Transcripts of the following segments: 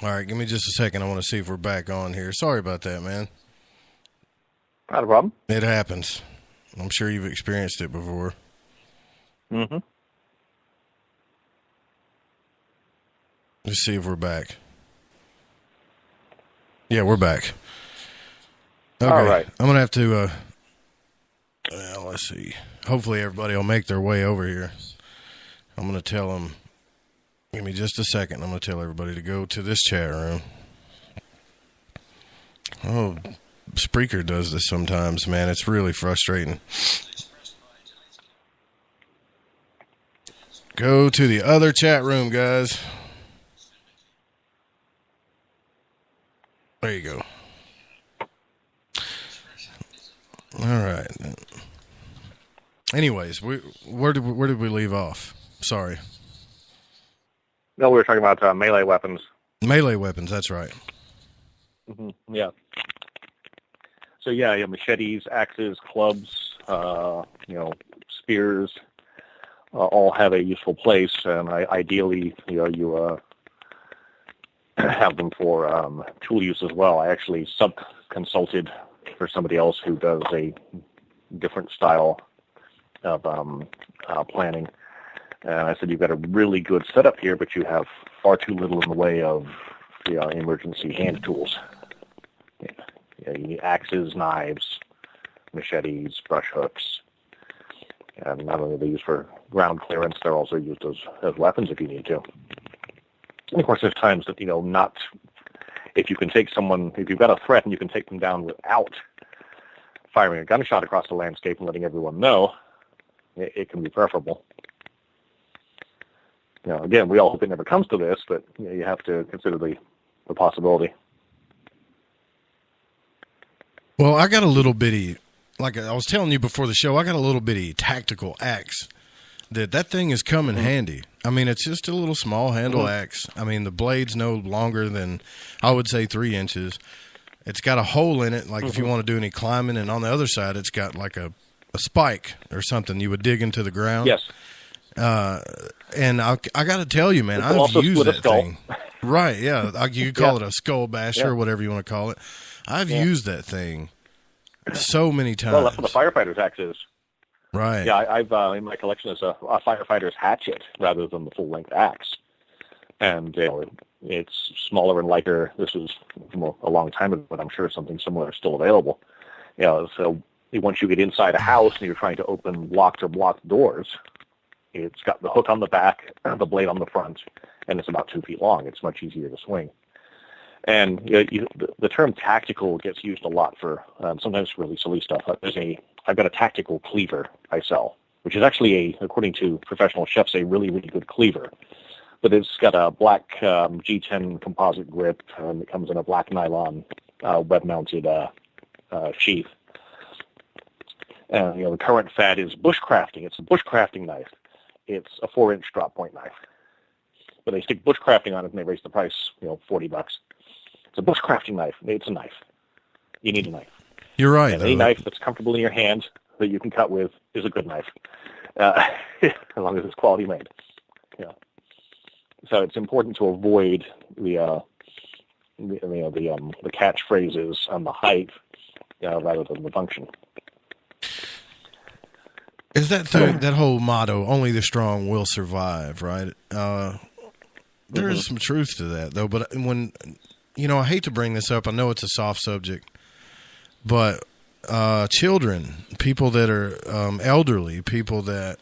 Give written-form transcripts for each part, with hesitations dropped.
All right, give me just a second. I want to see if we're back on here. Sorry about that, man. Not a problem. It happens. I'm sure you've experienced it before. Mm-hmm. Let's see if we're back. Yeah, we're back. Okay. All right. I'm going to have to, let's see. Hopefully everybody will make their way over here. I'm going to tell them, give me just a second. I'm going to tell everybody to go to this chat room. Oh, Spreaker does this sometimes, man. It's really frustrating. Go to the other chat room, guys. There you go. All right. Anyways, where did we leave off? Sorry. No, we were talking about melee weapons. Melee weapons. That's right. Mm-hmm. Yeah. So yeah, machetes, axes, clubs, spears, all have a useful place, and ideally, you have them for tool use as well. I actually sub-consulted for somebody else who does a different style of planning. And I said, you've got a really good setup here, but you have far too little in the way of emergency hand tools. You need axes, knives, machetes, brush hooks. And not only are they used for ground clearance, they're also used as weapons if you need to. And of course, there's times that, not, if you can take someone, if you've got a threat and you can take them down without firing a gunshot across the landscape and letting everyone know, it can be preferable. Again, we all hope it never comes to this, but you have to consider the possibility. Well, I got a little bitty, like I was telling you before the show, I got a little bitty tactical axe. That thing is come in handy. I mean, it's just a little small handle axe. I mean, the blade's no longer than, I would say, 3 inches. It's got a hole in it, like if you want to do any climbing, and on the other side, it's got like a spike or something you would dig into the ground. Yes. And I got to tell you, man, I've used that thing. Right, yeah. You could call it a skull basher or whatever you want to call it. I've used that thing so many times. Well, that's what the firefighter's axe is. Right. Yeah, I've in my collection is a firefighter's hatchet rather than the full-length axe. And it's smaller and lighter. This was from a long time ago, but I'm sure something similar is still available. So once you get inside a house and you're trying to open locked or blocked doors, it's got the hook on the back, the blade on the front, and it's about 2 feet long. It's much easier to swing. And the term tactical gets used a lot for sometimes really silly stuff. I've got a tactical cleaver I sell, which is actually, according to professional chefs, a really, really good cleaver. But it's got a black G10 composite grip, and it comes in a black nylon web-mounted sheath. And the current fad is bushcrafting. It's a bushcrafting knife. It's a 4-inch drop point knife. But they stick bushcrafting on it and they raise the price, $40. It's a bushcrafting knife. It's a knife. You need a knife. You're right. And any knife that's comfortable in your hand that you can cut with is a good knife, as long as it's quality made. Yeah. So it's important to avoid the catchphrases on the height rather than the function. Is that whole motto, only the strong will survive, right? There is some truth to that, though. But when, I hate to bring this up. I know it's a soft subject. But children, people that are elderly, people that,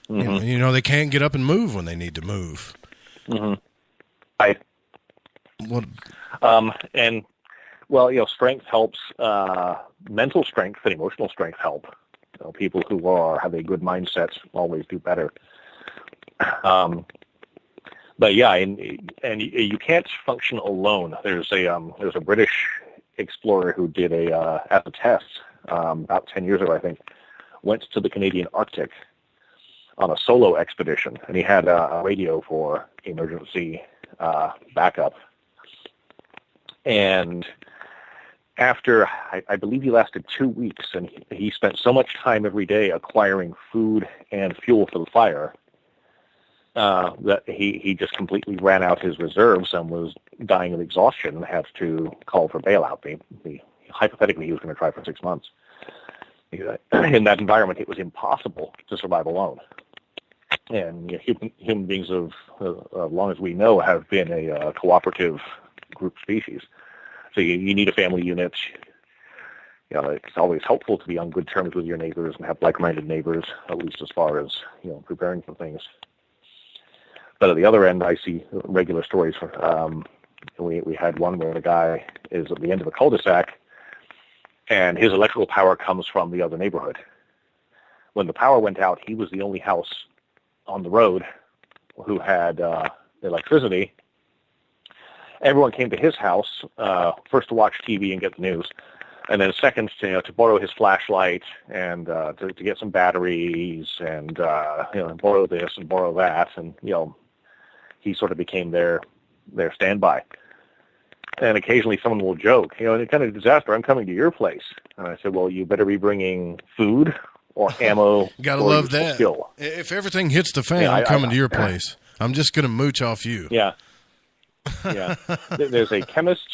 they can't get up and move when they need to move. Mm-hmm. Right. What? Strength helps. Mental strength and emotional strength help. People who have a good mindset always do better. But yeah, and you can't function alone. There's a British explorer who did as a test about 10 years ago, I think, went to the Canadian Arctic on a solo expedition, and he had a radio for emergency backup. And after, I believe he lasted 2 weeks, and he spent so much time every day acquiring food and fuel for the fire that he just completely ran out his reserves and was dying of exhaustion and had to call for bailout. Hypothetically, he was going to try for 6 months. In that environment, it was impossible to survive alone. And human beings, as long as we know, have been a cooperative group species. So you need a family unit. It's always helpful to be on good terms with your neighbors and have like-minded neighbors, at least as far as preparing for things. But at the other end, I see regular stories. We had one where the guy is at the end of a cul-de-sac, and his electrical power comes from the other neighborhood. When the power went out, he was the only house on the road who had electricity. Everyone came to his house, first to watch TV and get the news, and then second to borrow his flashlight and to get some batteries and borrow this and borrow that, and he sort of became their standby. And occasionally someone will joke, in a kind of disaster, I'm coming to your place. And I said, well, you better be bringing food or ammo. Gotta or love that. Skill. If everything hits the fan, I'm coming to your place. I'm just going to mooch off you. Yeah. Yeah. There's a chemist,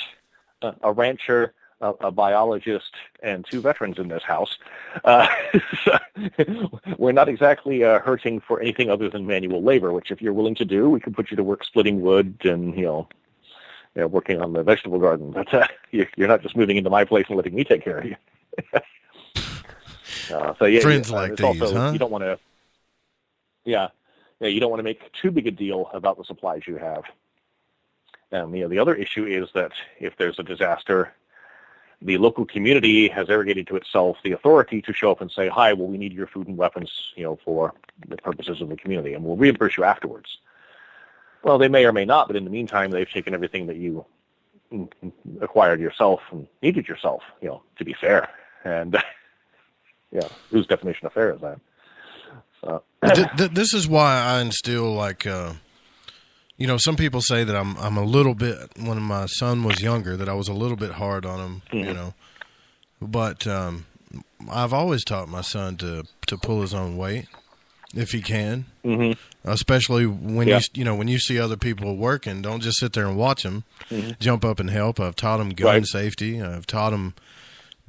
a rancher, a biologist, and 2 veterans in this house. So we're not exactly hurting for anything other than manual labor, which if you're willing to do, we can put you to work splitting wood and, working on the vegetable garden. But you're not just moving into my place and letting me take care of you. Friends like these, also, huh? You don't want to, you don't want to make too big a deal about the supplies you have. The other issue is that if there's a disaster, the local community has arrogated to itself the authority to show up and say, hi, well, we need your food and weapons, for the purposes of the community, and we'll reimburse you afterwards. Well, they may or may not, but in the meantime, they've taken everything that you acquired yourself and needed yourself, to be fair. And, whose definition of fair is that? So. This is why I instill, some people say that I'm a little bit, when my son was younger, that I was a little bit hard on him, Mm-hmm. But I've always taught my son to pull his own weight if he can, especially when when you see other people working. Don't just sit there and watch them. Jump up and help. I've taught him gun safety. I've taught him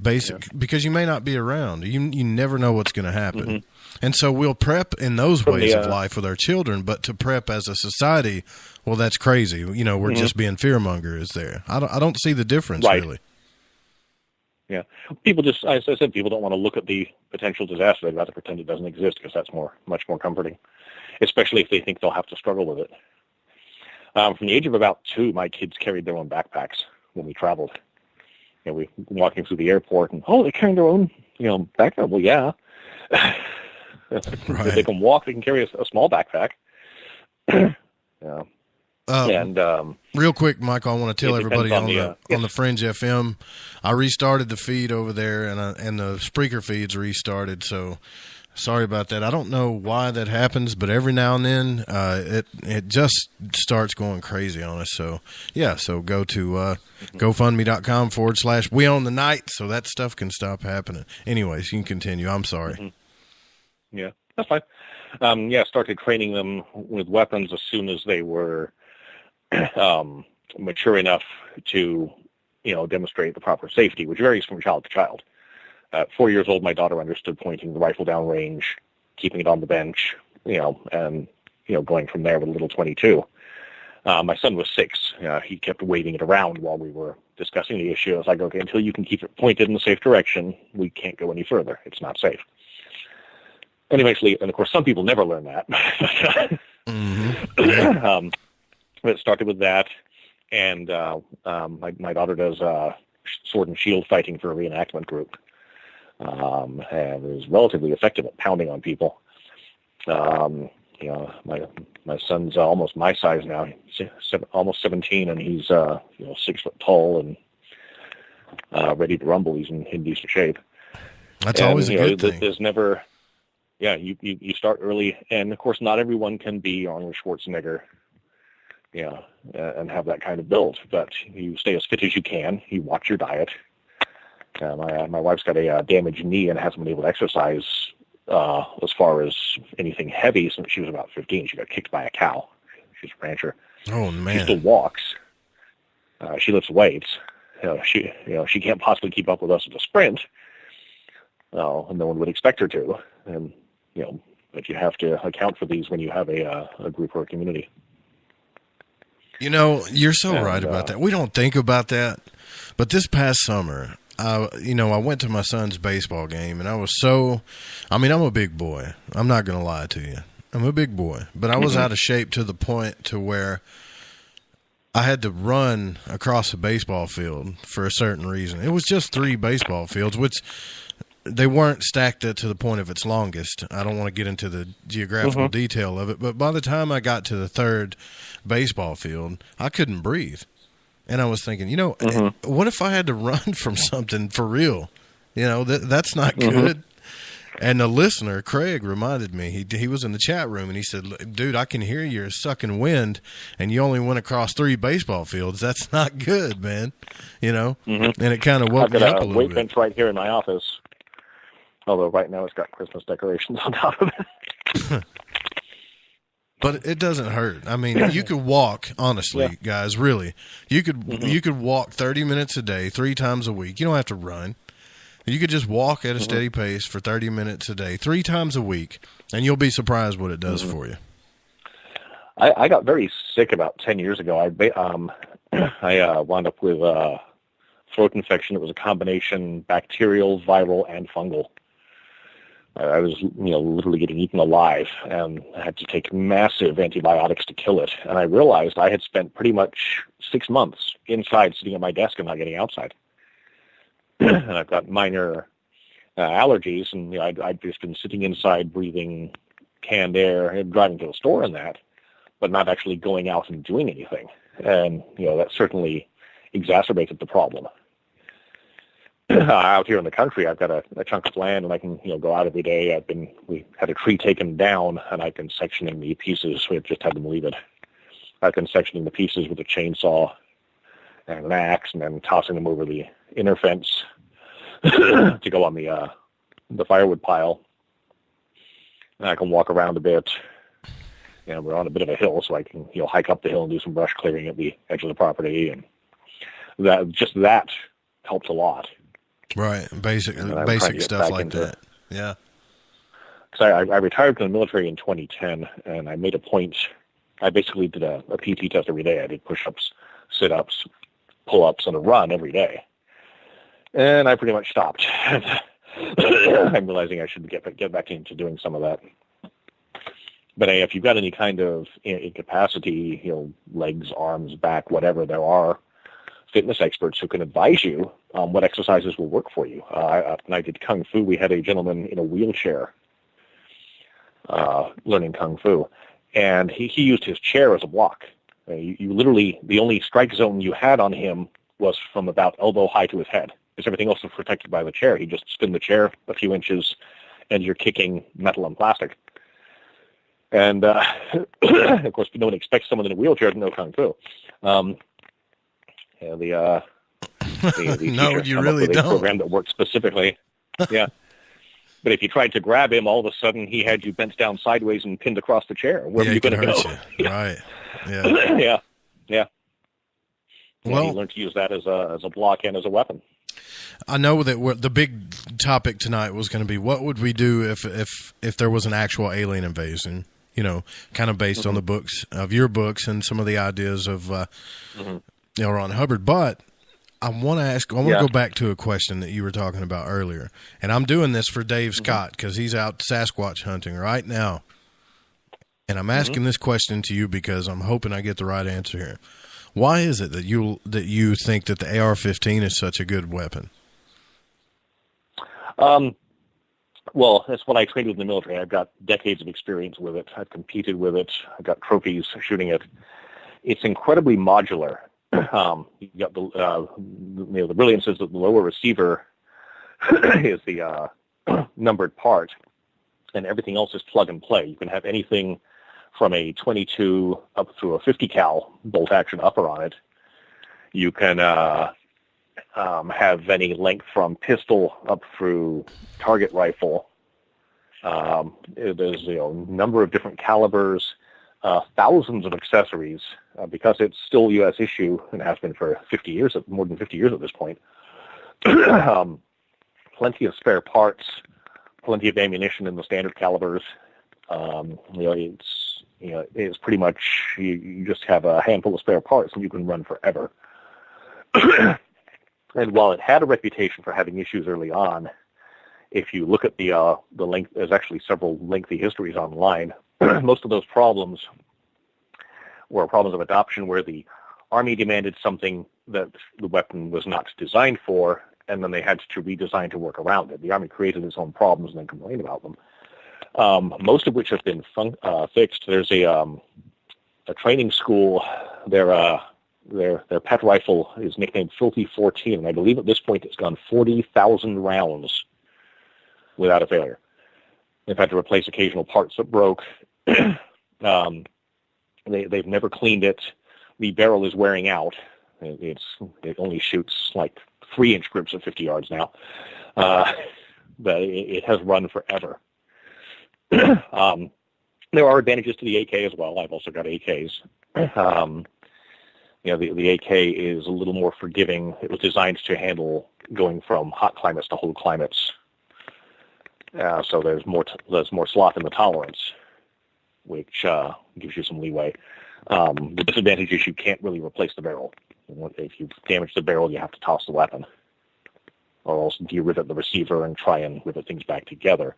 basic because you may not be around. You never know what's going to happen. And so we'll prep in those ways of life with our children, but to prep as a society, well, that's crazy. We're just being fearmongers there. I don't see the difference really. Yeah. People as I said, people don't want to look at the potential disaster. They'd rather pretend it doesn't exist because that's much more comforting, especially if they think they'll have to struggle with it. From the age of about 2, my kids carried their own backpacks when we traveled. We were walking through the airport and, they're carrying their own, backpack. Well, yeah. Right. If they can walk, they can carry a small backpack. Real quick, Michael, I want to tell everybody on the Fringe FM, I restarted the feed over there, and the Spreaker feed's restarted. So sorry about that. I don't know why that happens, but every now and then it just starts going crazy on us. So so go to GoFundMe.com/We Own the Night so that stuff can stop happening. Anyways, you can continue. I'm sorry. Yeah, that's fine. Started training them with weapons as soon as they were mature enough to, demonstrate the proper safety, which varies from child to child. At 4 years old, my daughter understood pointing the rifle down range, keeping it on the bench, and going from there with a little .22. My son was 6. He kept waving it around while we were discussing the issue. I was like, okay, until you can keep it pointed in the safe direction, we can't go any further. It's not safe. And eventually, and of course, some people never learn that. It started with that, and my daughter does sword and shield fighting for a reenactment group, and is relatively effective at pounding on people. My son's almost my size now, almost 17, and he's 6 foot tall and ready to rumble. He's in decent shape. That's always a good thing. There's never. Yeah, you start early, and of course, not everyone can be Arnold Schwarzenegger, and have that kind of build. But you stay as fit as you can. You watch your diet. My wife's got a damaged knee and hasn't been able to exercise as far as anything heavy since she was about 15. She got kicked by a cow. She's a rancher. Oh, man. She still walks. She lifts weights. She can't possibly keep up with us at a sprint. And no one would expect her to. And, but you have to account for these when you have a group or a community. You're so right about that. We don't think about that. But this past summer, I went to my son's baseball game, and I'm a big boy. I'm not going to lie to you. I'm a big boy. But I was out of shape to the point to where I had to run across a baseball field for a certain reason. It was just 3 baseball fields, which they weren't stacked to the point of its longest. I don't want to get into the geographical detail of it, but by the time I got to the 3rd baseball field, I couldn't breathe. And I was thinking, what if I had to run from something for real? That's not good. And the listener, Craig, reminded me, he was in the chat room, and he said, dude, I can hear you're sucking wind, and you only went across 3 baseball fields. That's not good, man. And it kind of woke me up a little bit. I've got a weight bench right here in my office, although right now it's got Christmas decorations on top of it. But it doesn't hurt. I mean, you could walk, honestly, guys, really. You could walk 30 minutes a day, 3 times a week. You don't have to run. You could just walk at a steady pace for 30 minutes a day, 3 times a week, and you'll be surprised what it does for you. I got very sick about 10 years ago. I wound up with throat infection. It was a combination bacterial, viral, and fungal. I was, literally getting eaten alive, and I had to take massive antibiotics to kill it. And I realized I had spent pretty much 6 months inside, sitting at my desk and not getting outside. And I've got minor allergies, and I'd just been sitting inside, breathing canned air, and driving to the store and that, but not actually going out and doing anything. And that certainly exacerbated the problem. Out here in the country, I've got a chunk of land, and I can go out every day. We had a tree taken down, and I've been sectioning the pieces. We've just had them leave it. I've been sectioning the pieces with a chainsaw and an axe, and then tossing them over the inner fence to go on the firewood pile. And I can walk around a bit. We're on a bit of a hill, so I can hike up the hill and do some brush clearing at the edge of the property, and that helped a lot. Right, basic stuff like that. Yeah. Because I retired from the military in 2010, and I made a point. I basically did a PT test every day. I did push-ups, sit-ups, pull-ups, and a run every day. And I pretty much stopped. I'm realizing I should get back into doing some of that. But if you've got any kind of incapacity, legs, arms, back, whatever, there are fitness experts who can advise you what exercises will work for you. When I did Kung Fu, we had a gentleman in a wheelchair learning Kung Fu, and he used his chair as a block. You literally, the only strike zone you had on him was from about elbow high to his head, because everything else was protected by the chair. He just spin the chair a few inches, and you're kicking metal and plastic. And, of course, no one expects someone in a wheelchair to know Kung Fu. The no, you really don't. Program that works specifically. Yeah. But if you tried to grab him, all of a sudden he had you bent down sideways and pinned across the chair. Where were you going to go? You. Right. Yeah. Yeah. Well, he learned to use that as a block and as a weapon. I know that the big topic tonight was going to be what would we do if there was an actual alien invasion, kind of based on the books of your books and some of the ideas of Ron Hubbard. But I want to go back to a question that you were talking about earlier. And I'm doing this for Dave Scott because he's out Sasquatch hunting right now. And I'm asking this question to you because I'm hoping I get the right answer here. Why is it that you think that the AR-15 is such a good weapon? Well, that's what I trained with in the military. I've got decades of experience with it. I've competed with it. I've got trophies shooting it. It's incredibly modular. You've got the brilliance is that the lower receiver is the numbered part, and everything else is plug and play. You can have anything from a 22 up through a 50 cal bolt action upper on it. You can have any length from pistol up through target rifle. There's a number of different calibers, thousands of accessories, because it's still a U.S. issue and has been for 50 years, more than 50 years at this point. Plenty of spare parts, plenty of ammunition in the standard calibers. It's pretty much you just have a handful of spare parts and you can run forever. And while it had a reputation for having issues early on, if you look at the length, there's actually several lengthy histories online. Most of those problems were problems of adoption, where the Army demanded something that the weapon was not designed for, and then they had to redesign to work around it. The Army created its own problems and then complained about them. Most of which have been fixed. There's a training school. Their pet rifle is nicknamed Filthy 14, and I believe at this point it's gone 40,000 rounds without a failure. They've had to replace occasional parts that broke. They've never cleaned it. The barrel is wearing out. It only shoots like 3-inch grips at 50 yards now. But it has run forever. There are advantages to the AK as well. I've also got AKs. The AK is a little more forgiving. It was designed to handle going from hot climates to cold climates. So there's more slop in the tolerance, which gives you some leeway. The disadvantage is you can't really replace the barrel. If you damage the barrel, you have to toss the weapon, or else de-rivet the receiver and try and rivet things back together.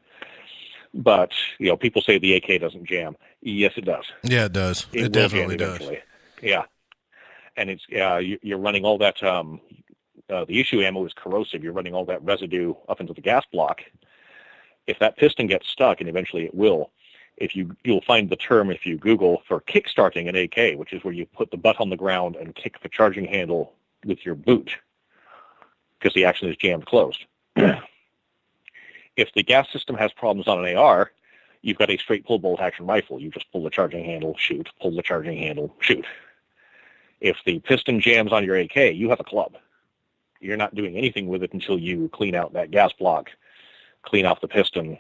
But people say the AK doesn't jam. Yes, it does. Yeah, it does. It definitely does. Yeah, and it's you're running all that. The issue ammo is corrosive. You're running all that residue up into the gas block. If that piston gets stuck, and eventually it will, you'll find the term if you Google for kickstarting an AK, which is where you put the butt on the ground and kick the charging handle with your boot because the action is jammed closed. If the gas system has problems on an AR, you've got a straight pull bolt action rifle. You just pull the charging handle, shoot, pull the charging handle, shoot. If the piston jams on your AK, you have a club. You're not doing anything with it until you clean out that gas block, clean off the piston.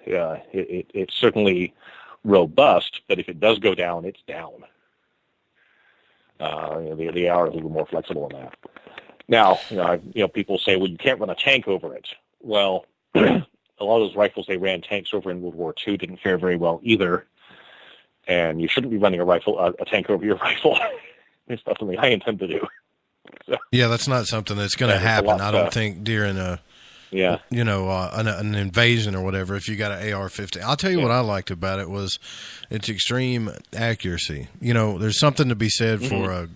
It's certainly robust, but if it does go down, it's down. The AR is a little more flexible than that. Now, people say, well, you can't run a tank over it. Well, a lot of those rifles they ran tanks over in World War II didn't fare very well either, and you shouldn't be running a tank over your rifle. It's not something I intend to do. So, yeah, that's not something that's going to happen. I don't think during an invasion or whatever. If you got an AR-15, I'll tell you what I liked about it was its extreme accuracy. There's something to be said for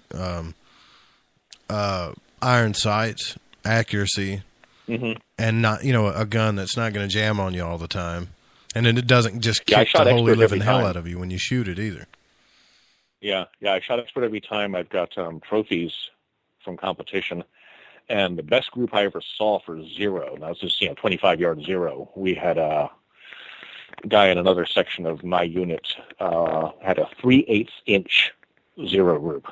iron sights, accuracy, and not a gun that's not going to jam on you all the time, and then it doesn't just kick the holy living hell out of you when you shoot it either. Yeah, I shot expert every time. I've got trophies from competition. And the best group I ever saw for zero, and that was just 25-yard zero. We had a guy in another section of my unit had a 3/8 inch zero group,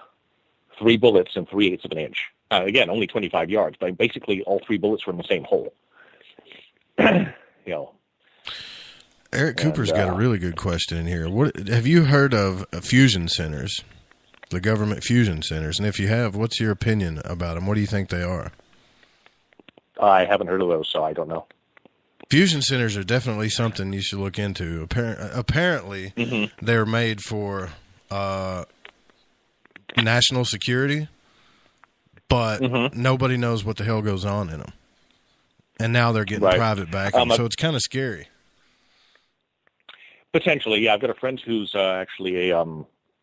3 bullets and 3/8 of an inch. Again, only 25 yards, but basically all 3 bullets were in the same hole. Eric Cooper's got a really good question in here. What have you heard of fusion centers? The government fusion centers, and if you have, what's your opinion about them? What do you think they are? I haven't heard of those, so I don't know. Fusion centers are definitely something you should look into. Apparently, they're made for national security, but nobody knows what the hell goes on in them. And now they're getting private backing, so it's kind of scary. Potentially, yeah. I've got a friend who's actually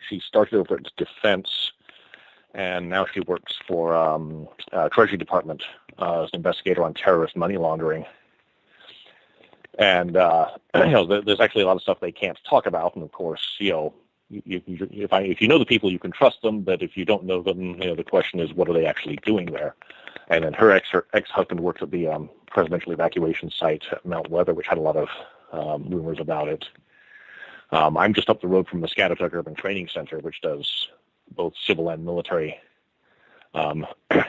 she started over at Defense, and now she works for Treasury Department as an investigator on terrorist money laundering. And there's actually a lot of stuff they can't talk about. And of course, if you know the people, you can trust them. But if you don't know them, the question is, what are they actually doing there? And then her ex-husband works at the presidential evacuation site at Mount Weather, which had a lot of rumors about it. I'm just up the road from the Scattertuck Urban Training Center, which does both civil and military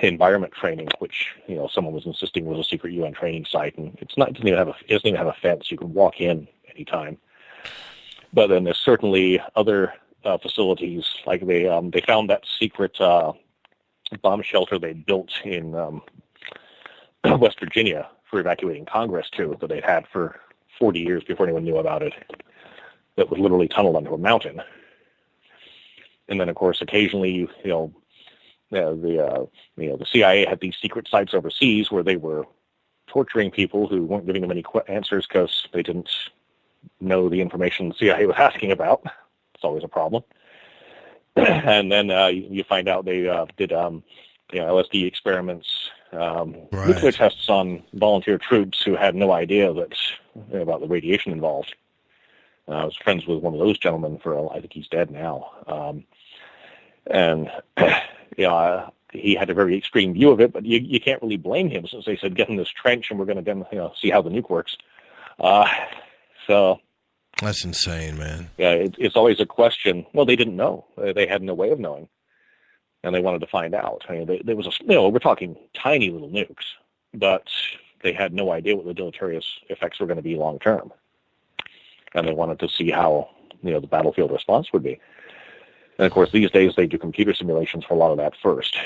environment training, which someone was insisting was a secret UN training site, and it doesn't even have a fence. You can walk in any time. But then there's certainly other facilities, like they found that secret bomb shelter they built in West Virginia for evacuating Congress to, that they'd had for 40 years before anyone knew about it, that was literally tunneled under a mountain. And then, of course, occasionally, the CIA had these secret sites overseas where they were torturing people who weren't giving them any answers because they didn't know the information the CIA was asking about. It's always a problem. And then you find out they did LSD experiments, nuclear tests on volunteer troops who had no idea about the radiation involved. I was friends with one of those gentlemen I think he's dead now. And he had a very extreme view of it, but you can't really blame him, since they said, get in this trench and we're going to see how the nuke works. So that's insane, man. Yeah, it's always a question. Well, they didn't know. They had no way of knowing, and they wanted to find out. I mean, there was we're talking tiny little nukes, but they had no idea what the deleterious effects were going to be long term, and they wanted to see how the battlefield response would be. And of course, these days they do computer simulations for a lot of that first,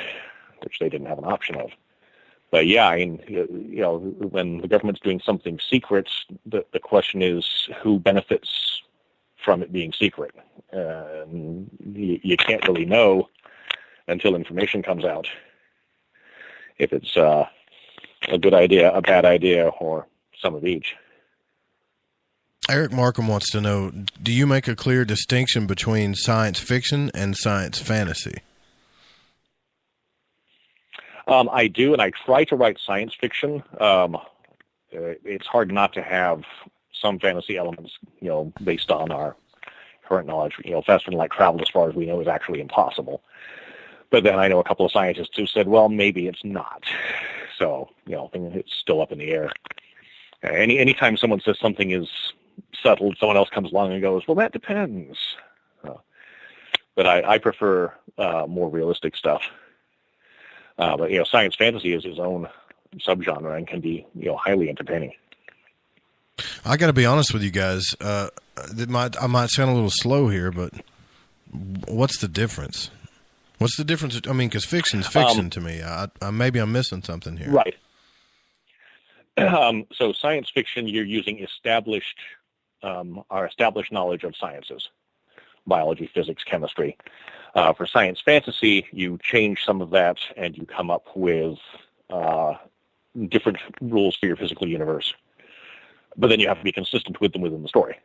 which they didn't have an option of. But yeah, I mean, when the government's doing something secret, the question is who benefits from it being secret. You can't really know until information comes out if it's a good idea, a bad idea, or some of each. Eric Markham wants to know, do you make a clear distinction between science fiction and science fantasy? I do, and I try to write science fiction. It's hard not to have some fantasy elements, based on our current knowledge. Faster than light travel, as far as we know, is actually impossible. But then I know a couple of scientists who said, well, maybe it's not. So, it's still up in the air. Anytime someone says something is settled, someone else comes along and goes, well, that depends. But I prefer more realistic stuff. But science fantasy is its own subgenre and can be highly entertaining. I got to be honest with you guys. I might sound a little slow here, but what's the difference? What's the difference? I mean, because fiction's fiction to me. Maybe I'm missing something here. Right. So science fiction, you're using our established knowledge of sciences, biology, physics, chemistry. For science fantasy, you change some of that and you come up with different rules for your physical universe. But then you have to be consistent with them within the story.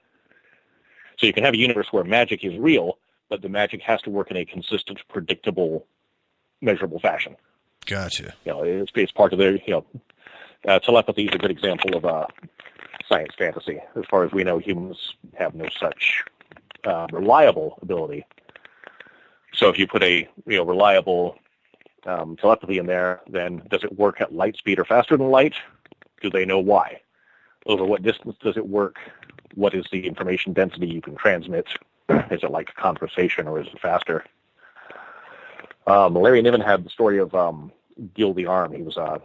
So you can have a universe where magic is real, but the magic has to work in a consistent, predictable, measurable fashion. Gotcha. It's part of their, telepathy is a good example of science fantasy. As far as we know, humans have no such reliable ability. So if you put a reliable telepathy in there, then does it work at light speed or faster than light? Do they know why? Over what distance does it work? What is the information density you can transmit? Is it like a conversation or is it faster? Larry Niven had the story of Gil the Arm. He was a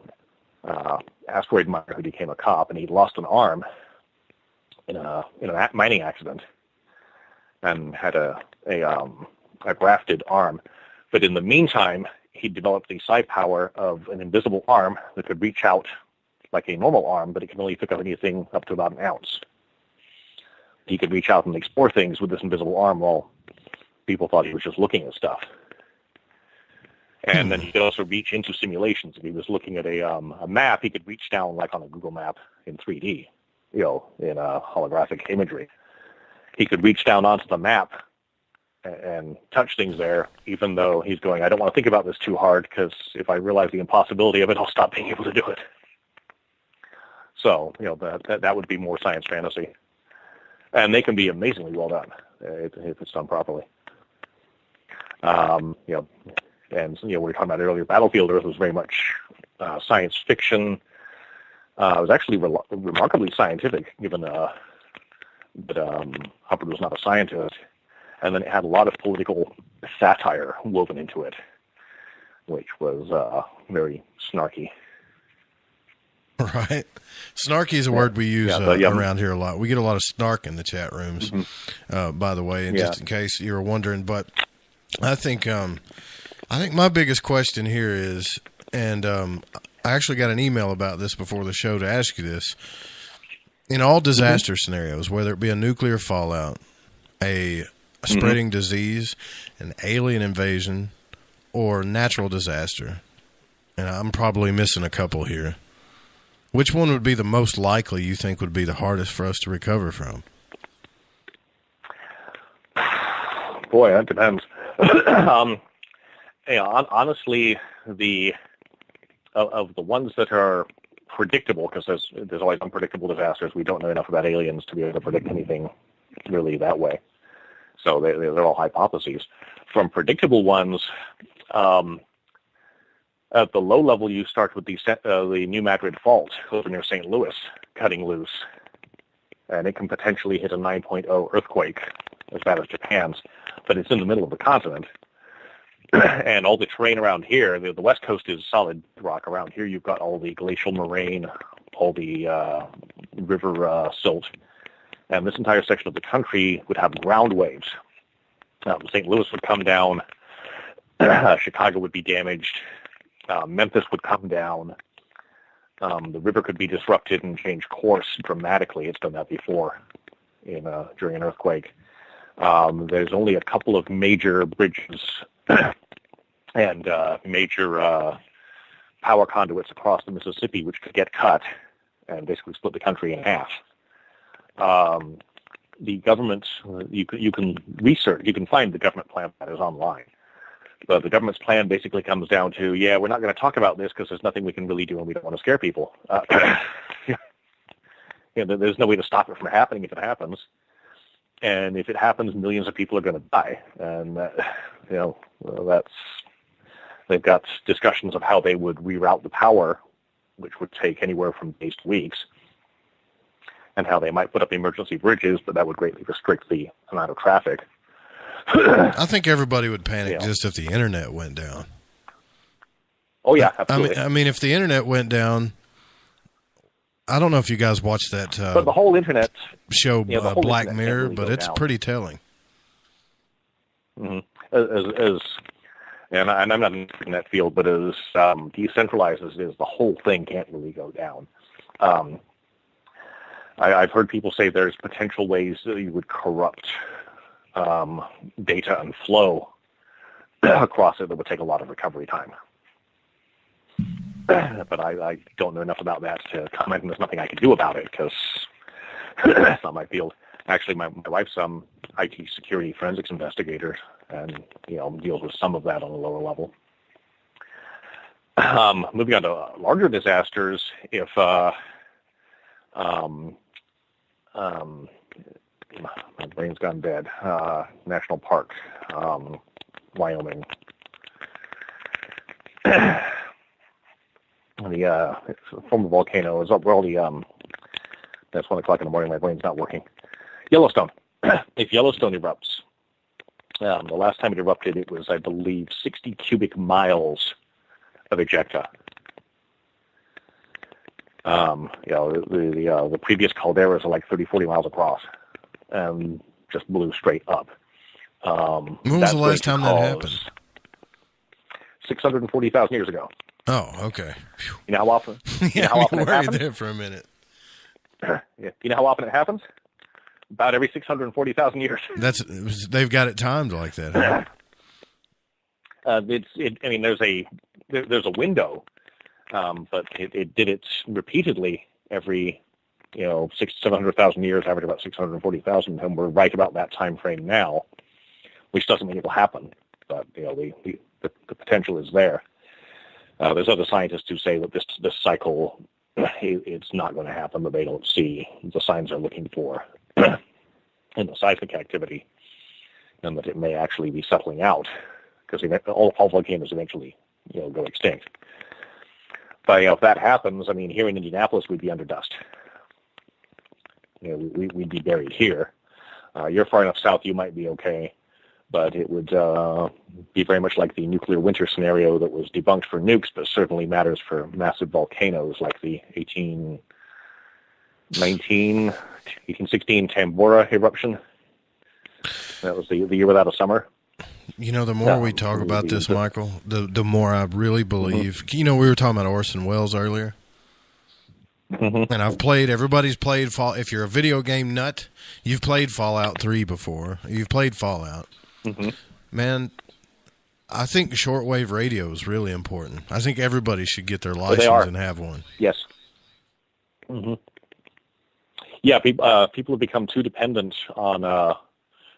asteroid miner who became a cop, and he lost an arm in a mining accident and had a grafted arm. But in the meantime, he developed the psi power of an invisible arm that could reach out like a normal arm, but it can only pick up anything up to about an ounce. He could reach out and explore things with this invisible arm while people thought he was just looking at stuff. And then he could also reach into simulations. If he was looking at a map, he could reach down like on a Google map in 3D, in holographic imagery. He could reach down onto the map and touch things there, even though he's going, I don't want to think about this too hard, because if I realize the impossibility of it, I'll stop being able to do it. So, that would be more science fantasy. And they can be amazingly well done if it's done properly. And we were talking about earlier, Battlefield Earth was very much science fiction. It was actually remarkably scientific, given that Hubbard was not a scientist. And then it had a lot of political satire woven into it, which was very snarky. Right. Snarky is a word we use around here a lot. We get a lot of snark in the chat rooms, by the way, and just in case you were wondering. But I think my biggest question here is, and I actually got an email about this before the show to ask you this. In all disaster scenarios, whether it be a nuclear fallout, a spreading disease, an alien invasion, or natural disaster, and I'm probably missing a couple here, which one would be the most likely you think would be the hardest for us to recover from? Boy, that depends. Honestly, of the ones that are predictable, because there's always unpredictable disasters. We don't know enough about aliens to be able to predict anything really that way. So they're all hypotheses. From predictable ones, at the low level, you start with the New Madrid Fault over near St. Louis cutting loose, and it can potentially hit a 9.0 earthquake, as bad as Japan's, but it's in the middle of the continent. And all the terrain around here, the west coast is solid rock. Around here, you've got all the glacial moraine, all the river silt, and this entire section of the country would have ground waves. St. Louis would come down, Chicago would be damaged, Memphis would come down, the river could be disrupted and change course dramatically. It's done that before during an earthquake. There's only a couple of major bridges and major power conduits across the Mississippi which could get cut and basically split the country in half. The government, you can research, you can find the government plan that is online. But the government's plan basically comes down to, we're not going to talk about this because there's nothing we can really do and we don't want to scare people. There's no way to stop it from happening if it happens. And if it happens, millions of people are going to die. And, they've got discussions of how they would reroute the power, which would take anywhere from days to weeks, and how they might put up emergency bridges, but that would greatly restrict the amount of traffic. I think everybody would panic just if the internet went down. Oh, yeah, absolutely. I mean, if the internet went down, I don't know if you guys watched that but the whole internet show, Black Mirror, really but it's down. Pretty telling. Mm-hmm. And I'm not in the internet field, but as decentralized as it is, the whole thing can't really go down. I've heard people say there's potential ways that you would corrupt data and flow across it that would take a lot of recovery time. But I don't know enough about that to comment, and there's nothing I can do about it because it's not my field. Actually, my wife's IT security forensics investigator, and deals with some of that on a lower level. Moving on to larger disasters, if my brain's gone dead. National Park, Wyoming. It's a former volcano is up where all the that's 1 o'clock in the morning. My brain's not working. Yellowstone. If Yellowstone erupts, the last time it erupted, it was, I believe, 60 cubic miles of ejecta. The previous calderas are like 30, 40 miles across, and just blew straight up. When was the last time that happened? 640,000 years ago. Oh, okay. You know how often? You know how often it happens? There for a minute. You know how often it happens? About every 640,000 years. They've got it timed like that. Huh? There's a window, but it did it repeatedly every 700,000 years, average about 640,000, and we're right about that time frame now, which doesn't mean it will happen, but the potential is there. There's other scientists who say that this cycle, it's not going to happen, but they don't see the signs they're looking for in the seismic activity, and that it may actually be settling out, because all volcanoes eventually go extinct. But if that happens, here in Indianapolis, we'd be under dust. We'd be buried here. You're far enough south, you might be okay. but it would be very much like the nuclear winter scenario that was debunked for nukes, but certainly matters for massive volcanoes like the 1816 Tambora eruption. That was the year without a summer. You know, the more we talk about this, Michael, the more I really believe. You know, we were talking about Orson Welles earlier. And everybody's played if you're a video game nut, you've played Fallout 3 before. You've played Fallout. Man, I think shortwave radio is really important. I think everybody should get their license and have one. Yes. Yeah, people have become too dependent on,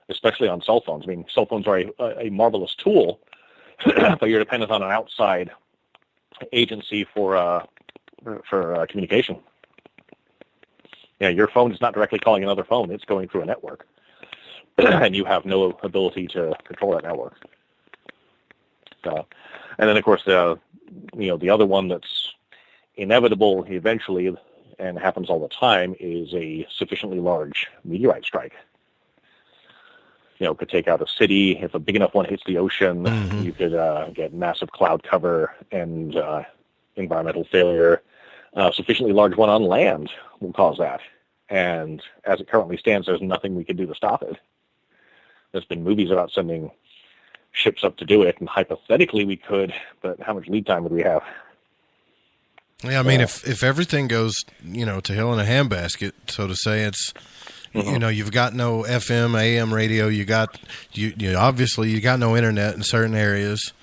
especially on cell phones. I mean, cell phones are a marvelous tool, but you're dependent on an outside agency for communication. Yeah, your phone is not directly calling another phone; it's going through a network, and you have no ability to control that network. And then, of course, the other one that's inevitable eventually and happens all the time is a sufficiently large meteorite strike. You know, could take out a city. If a big enough one hits the ocean, you could get massive cloud cover and environmental failure. Sufficiently large one on land will cause that. And as it currently stands, there's nothing we can do to stop it. There's been movies about sending ships up to do it, and hypothetically we could, but how much lead time would we have? Yeah, I mean, if everything goes, to hell in a handbasket, so to say, it's, you've got no FM, AM radio, you obviously you got no internet in certain areas.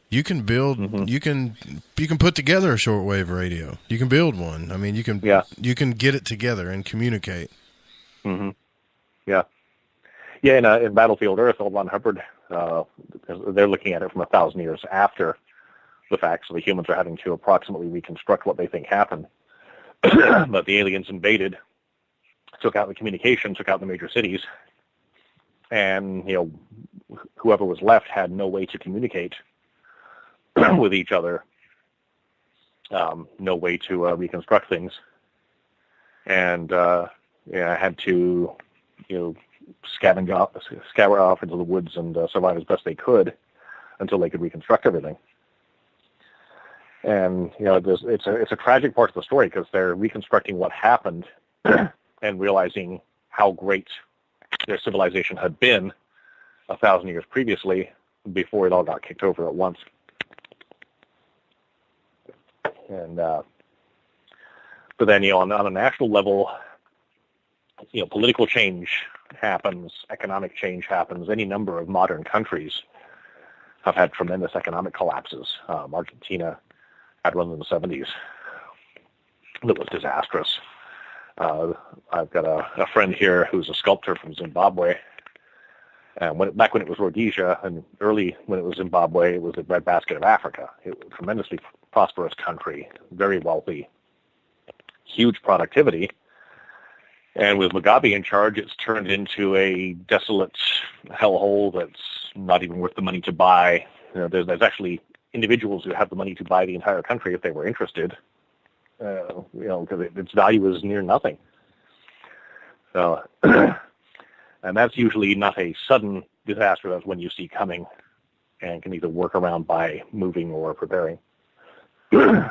You can build, you can put together a shortwave radio. You can build one. I mean, you can get it together and communicate. Yeah. Yeah, in Battlefield Earth, L. Ron Hubbard, they're looking at it from 1,000 years after the fact, so the humans are having to approximately reconstruct what they think happened. But the aliens invaded, took out the communication, took out the major cities, and whoever was left had no way to communicate with each other, no way to reconstruct things, and had to scatter off into the woods and survive as best they could until they could reconstruct everything. And it's a tragic part of the story because they're reconstructing what happened and realizing how great their civilization had been 1,000 years previously before it all got kicked over at once. And but then on a national level, political change happens, economic change happens. Any number of modern countries have had tremendous economic collapses. Argentina had one in the 70s that was disastrous. I've got a friend here who's a sculptor from Zimbabwe. And back when it was Rhodesia, and early when it was Zimbabwe, it was the breadbasket of Africa. It was a tremendously prosperous country, very wealthy, huge productivity. And with Mugabe in charge, it's turned into a desolate hellhole that's not even worth the money to buy. There's actually individuals who have the money to buy the entire country if they were interested, because its value is near nothing. So, and that's usually not a sudden disaster. That's when you see coming and can either work around by moving or preparing. I'm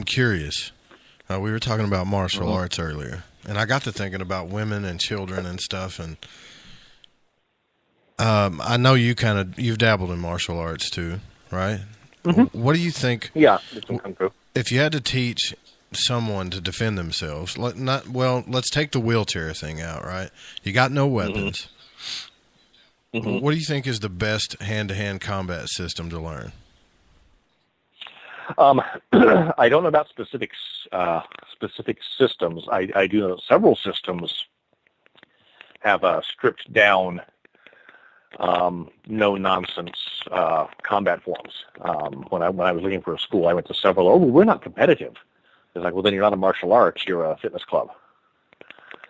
curious. We were talking about martial arts earlier, and I got to thinking about women and children and stuff, and I know you've dabbled in martial arts too, right? What do you think? Yeah, it's come through. If you had to teach someone to defend themselves, let's take the wheelchair thing out, right? You got no weapons. What do you think is the best hand-to-hand combat system to learn? I don't know about specific systems. I do know several systems have stripped down no-nonsense combat forms. When I was looking for a school, I went to several. Oh, we're not competitive. It's like, well, then you're not a martial arts. You're a fitness club.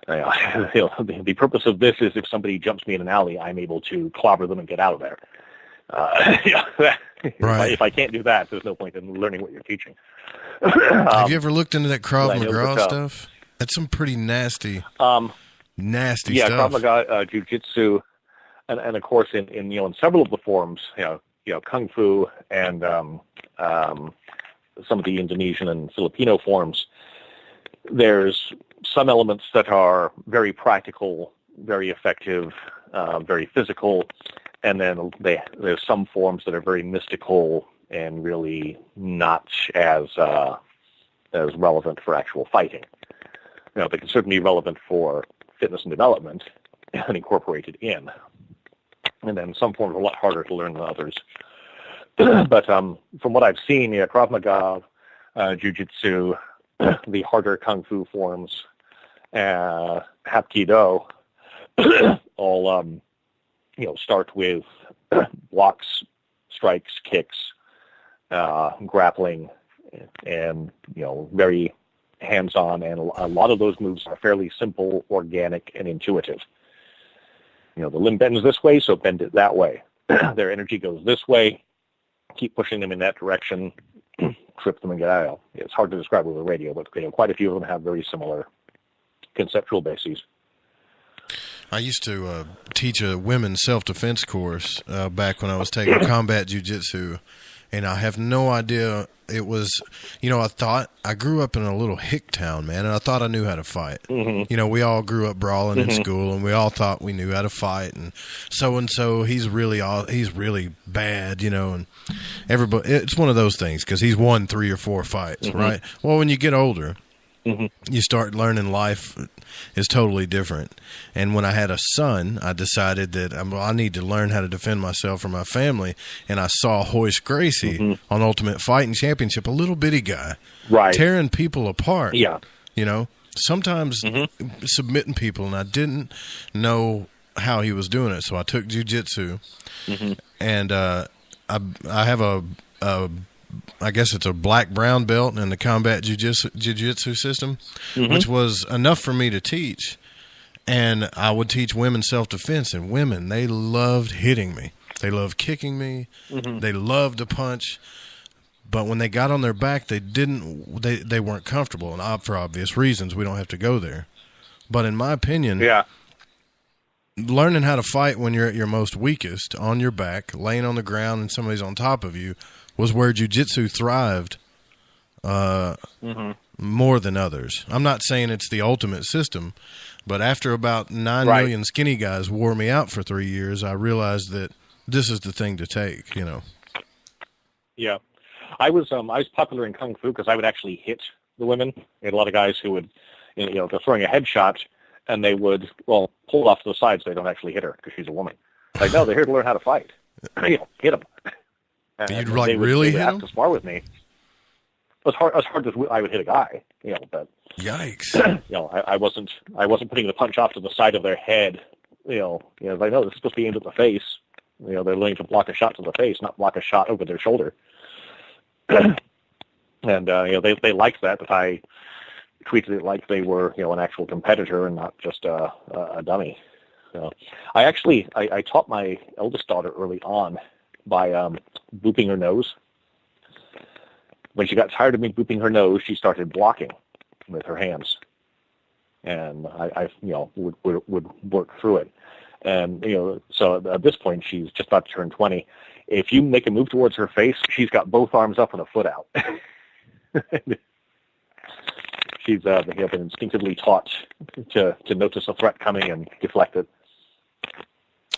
The purpose of this is if somebody jumps me in an alley, I'm able to clobber them and get out of there. Right. If I can't do that, there's no point in learning what you're teaching. Have you ever looked into that Krav Maga stuff? That's some pretty nasty stuff. Yeah, Krav Maga, Jiu-Jitsu. and of course in several of the forms, kung fu and some of the Indonesian and Filipino forms, there's some elements that are very practical, very effective, very physical, and then there's some forms that are very mystical and really not as relevant for actual fighting. They can certainly be relevant for fitness and development and incorporated in. And then some forms are a lot harder to learn than others. But from what I've seen, Krav Maga, Jiu-Jitsu, the harder Kung Fu forms, Hapkido, all start with blocks, strikes, kicks, grappling, and very hands-on, and a lot of those moves are fairly simple, organic, and intuitive. The limb bends this way, so bend it that way. Their energy goes this way. Keep pushing them in that direction. Trip them and get out. It's hard to describe with a radio, but quite a few of them have very similar conceptual bases. I used to teach a women's self-defense course back when I was taking combat jiu-jitsu, and I have no idea. It was, I grew up in a little hick town, man, and I thought I knew how to fight. Mm-hmm. We all grew up brawling in school, and we all thought we knew how to fight, and so he's really bad, and everybody. It's one of those things because he's won 3 or 4 fights, right? Well, when you get older, you start learning life is totally different. And when I had a son, I decided that I need to learn how to defend myself or my family. And I saw Hoist Gracie on Ultimate Fighting Championship, a little bitty guy, tearing people apart. Yeah, sometimes submitting people, and I didn't know how he was doing it. So I took jiu-jitsu, and I have I guess it's a black-brown belt in the combat jiu-jitsu system, which was enough for me to teach. And I would teach women self-defense, and women, they loved hitting me. They loved kicking me. They loved to punch. But when they got on their back, they weren't comfortable. And for obvious reasons, we don't have to go there. But in my opinion, learning how to fight when you're at your most weakest, on your back, laying on the ground and somebody's on top of you, was where jiu-jitsu thrived more than others. I'm not saying it's the ultimate system, but after about 9 million skinny guys wore me out for 3 years, I realized that this is the thing to take, Yeah. I was popular in Kung Fu because I would actually hit the women. We had a lot of guys who would, they're throwing a headshot, and they would, pull it off to the side so they don't actually hit her because she's a woman. Like, no, they're here to learn how to fight. Hit them. You'd really hit him? To spar with me. As hard as I would hit a guy, but yikes! I wasn't putting the punch off to the side of their head. I know this is supposed to be aimed at the face. They're learning to block a shot to the face, not block a shot over their shoulder. And they liked that, but I treated it like they were an actual competitor and not just a dummy. I taught my eldest daughter early on by booping her nose. When she got tired of me booping her nose, she started blocking with her hands, and I would work through it. And so at this point, she's just about to turn 20. If you make a move towards her face, she's got both arms up and a foot out. She's been instinctively taught to notice a threat coming and deflect it.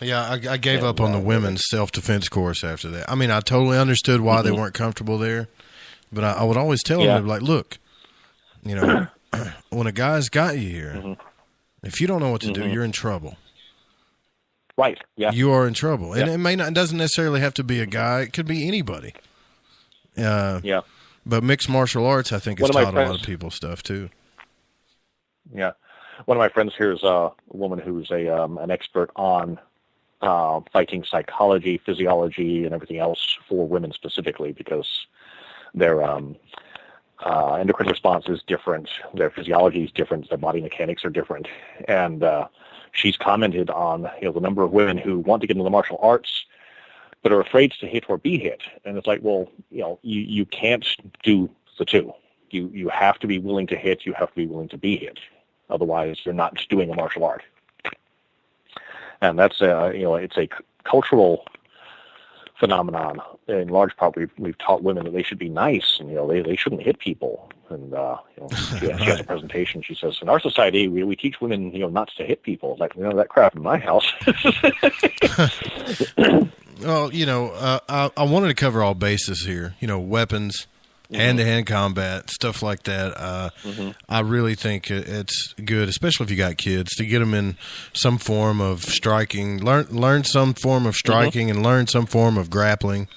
Yeah, I gave up on the women's self-defense course after that. I mean, I totally understood why they weren't comfortable there, but I would always tell them, like, look, when a guy's got you here, if you don't know what to do, you're in trouble. Right, yeah. You are in trouble. And it doesn't necessarily have to be a guy. It could be anybody. But mixed martial arts, I think, has taught a lot of people stuff, too. Yeah. One of my friends here is a woman who's an expert on fighting psychology, physiology, and everything else for women specifically, because their endocrine response is different, their physiology is different, their body mechanics are different. And she's commented on the number of women who want to get into the martial arts but are afraid to hit or be hit. And it's like, well, you can't do the two. You have to be willing to hit, you have to be willing to be hit. Otherwise, you're not doing a martial art. And that's it's a cultural phenomenon. In large part, we've taught women that they should be nice, and they shouldn't hit people. And she has a presentation. She says, in our society, we teach women not to hit people. Like, that crap in my house. Well, I wanted to cover all bases here. Weapons, hand-to-hand combat, stuff like that. I really think it's good, especially if you got kids, to get them in some form of striking. Learn some form of striking and learn some form of grappling.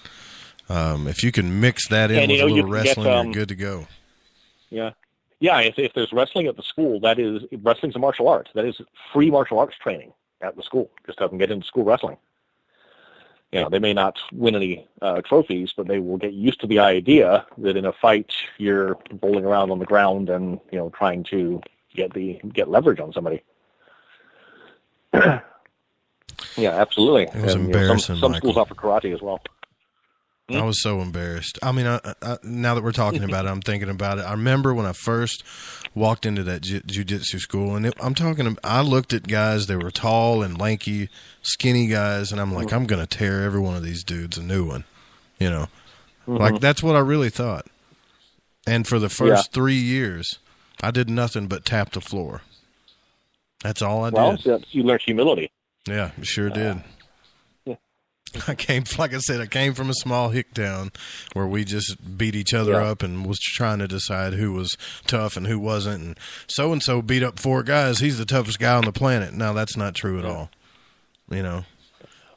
If you can mix that in with a little wrestling, you're good to go. Yeah. If there's wrestling at the school, wrestling's a martial art. That is free martial arts training at the school. Just have them get into school wrestling. They may not win any trophies, but they will get used to the idea that in a fight you're bowling around on the ground and trying to get leverage on somebody. Yeah, absolutely. It was embarrassing. Some schools offer karate as well. I was so embarrassed. I mean, now that we're talking about it, I'm thinking about it. I remember when I first walked into that jiu-jitsu school, and I looked at guys that were tall and lanky, skinny guys, and I'm like, I'm going to tear every one of these dudes a new one. Like, that's what I really thought. And for the first 3 years, I did nothing but tap the floor. That's all I did. Well, you learned humility. Yeah, sure did. I came from a small hick town where we just beat each other up and was trying to decide who was tough and who wasn't. And so beat up 4 guys. He's the toughest guy on the planet. No, that's not true at all.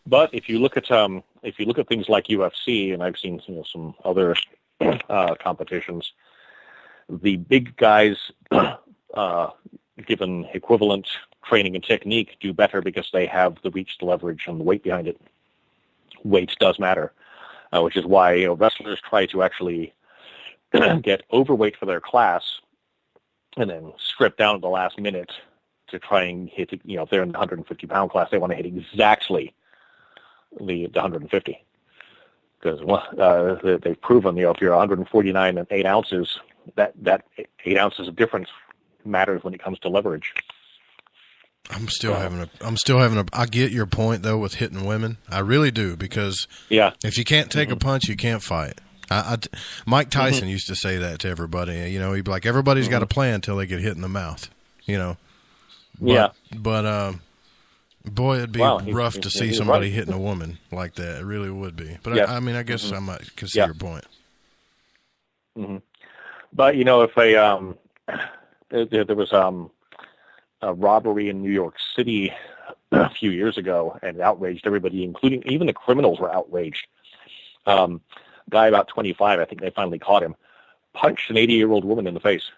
But if you look at things like UFC, and I've seen some other competitions, the big guys, given equivalent training and technique, do better because they have the reach, the leverage, and the weight behind it. Weight does matter, which is why wrestlers try to actually get overweight for their class and then strip down at the last minute to try and hit, if they're in the 150-pound class, they want to hit exactly the 150. Because they've proven, if you're 149 and 8 ounces, that 8 ounces of difference matters when it comes to leverage. I'm still having I get your point though with hitting women. I really do, because if you can't take a punch, you can't fight. Mike Tyson used to say that to everybody. He'd be like, everybody's got a plan until they get hit in the mouth. But boy, it'd be rough to see somebody hitting a woman like that. It really would be. But I guess I might consider your point. But if there was a robbery in New York City a few years ago, and it outraged everybody, including even the criminals were outraged. Guy about 25, I think they finally caught him, punched an 80-year-old woman in the face.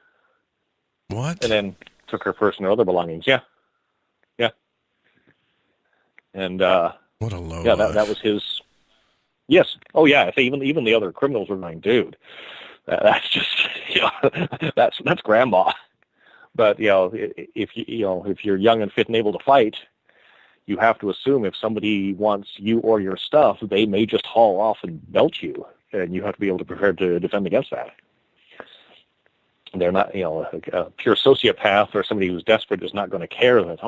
What? And then took her purse and her other belongings. Yeah. And what a low. Yeah, that was his. Yes. Oh yeah. Even the other criminals were going, dude, that's just that's grandma. But if you're young and fit and able to fight, you have to assume if somebody wants you or your stuff, they may just haul off and belt you, and you have to be able to prepare to defend against that. They're not, a pure sociopath or somebody who's desperate is not going to care that,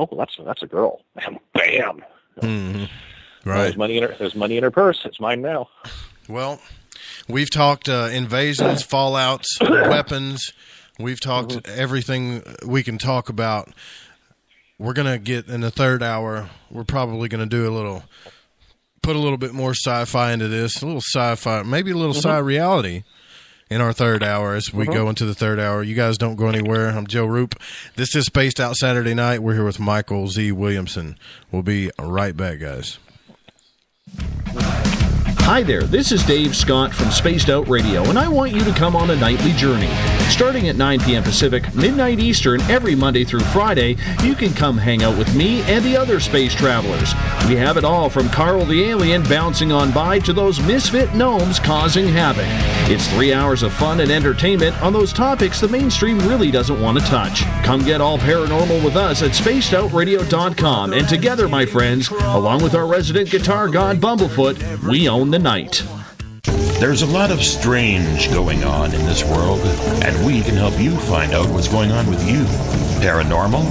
that's a girl, and bam. Right. There's money in her purse. It's mine now. Well, we've talked invasions, fallouts, weapons. We've talked everything we can talk about. We're going to get in the third hour. We're probably going to put a little bit more sci-fi into this, a little sci-fi, maybe a little sci-reality in our third hour as we go into the third hour. You guys don't go anywhere. I'm Joe Roop. This is Spaced Out Saturday Night. We're here with Michael Z. Williamson. We'll be right back, guys. Hi there, this is Dave Scott from Spaced Out Radio, and I want you to come on a nightly journey. Starting at 9 p.m. Pacific, midnight Eastern, every Monday through Friday, you can come hang out with me and the other space travelers. We have it all from Carl the Alien bouncing on by to those misfit gnomes causing havoc. It's 3 hours of fun and entertainment on those topics the mainstream really doesn't want to touch. Come get all paranormal with us at spacedoutradio.com, and together, my friends, along with our resident guitar god Bumblefoot, we own the night. There's a lot of strange going on in this world, and we can help you find out what's going on with you. Paranormal,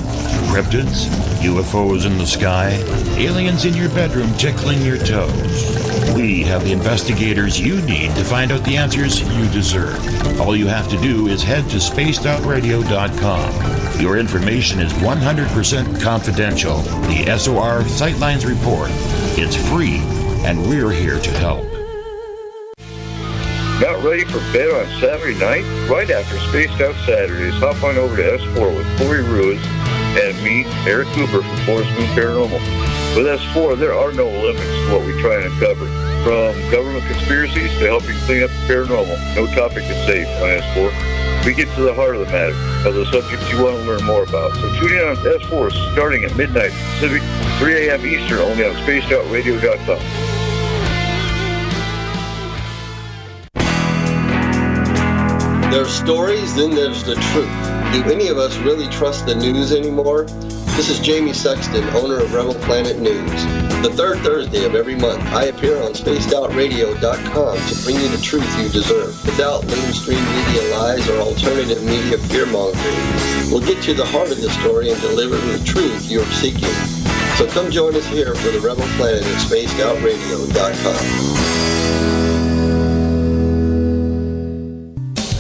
cryptids, UFOs in the sky, aliens in your bedroom tickling your toes. We have the investigators you need to find out the answers you deserve. All you have to do is head to spacedoutradio.com. Your information is 100% confidential. The SOR Sightlines Report. It's free, and we're here to help. Not ready for bed on Saturday night? Right after Spaced Out Saturdays, hop on over to S4 with Corey Ruiz and me, Eric Cooper from Forest Moon Paranormal. With S4, there are no limits to what we try and uncover. From government conspiracies to helping clean up the paranormal, no topic is safe on S4. We get to the heart of the matter, of the subjects you want to learn more about. So tune in on S4 starting at midnight Pacific, 3 a.m. Eastern, only on spacedoutradio.com. There's stories, then there's the truth. Do any of us really trust the news anymore? This is Jamie Sexton, owner of Rebel Planet News. The third Thursday of every month, I appear on spacedoutradio.com to bring you the truth you deserve, without mainstream media lies or alternative media fear-mongering. We'll get to the heart of the story and deliver the truth you're seeking. So come join us here for the Rebel Planet at spacedoutradio.com.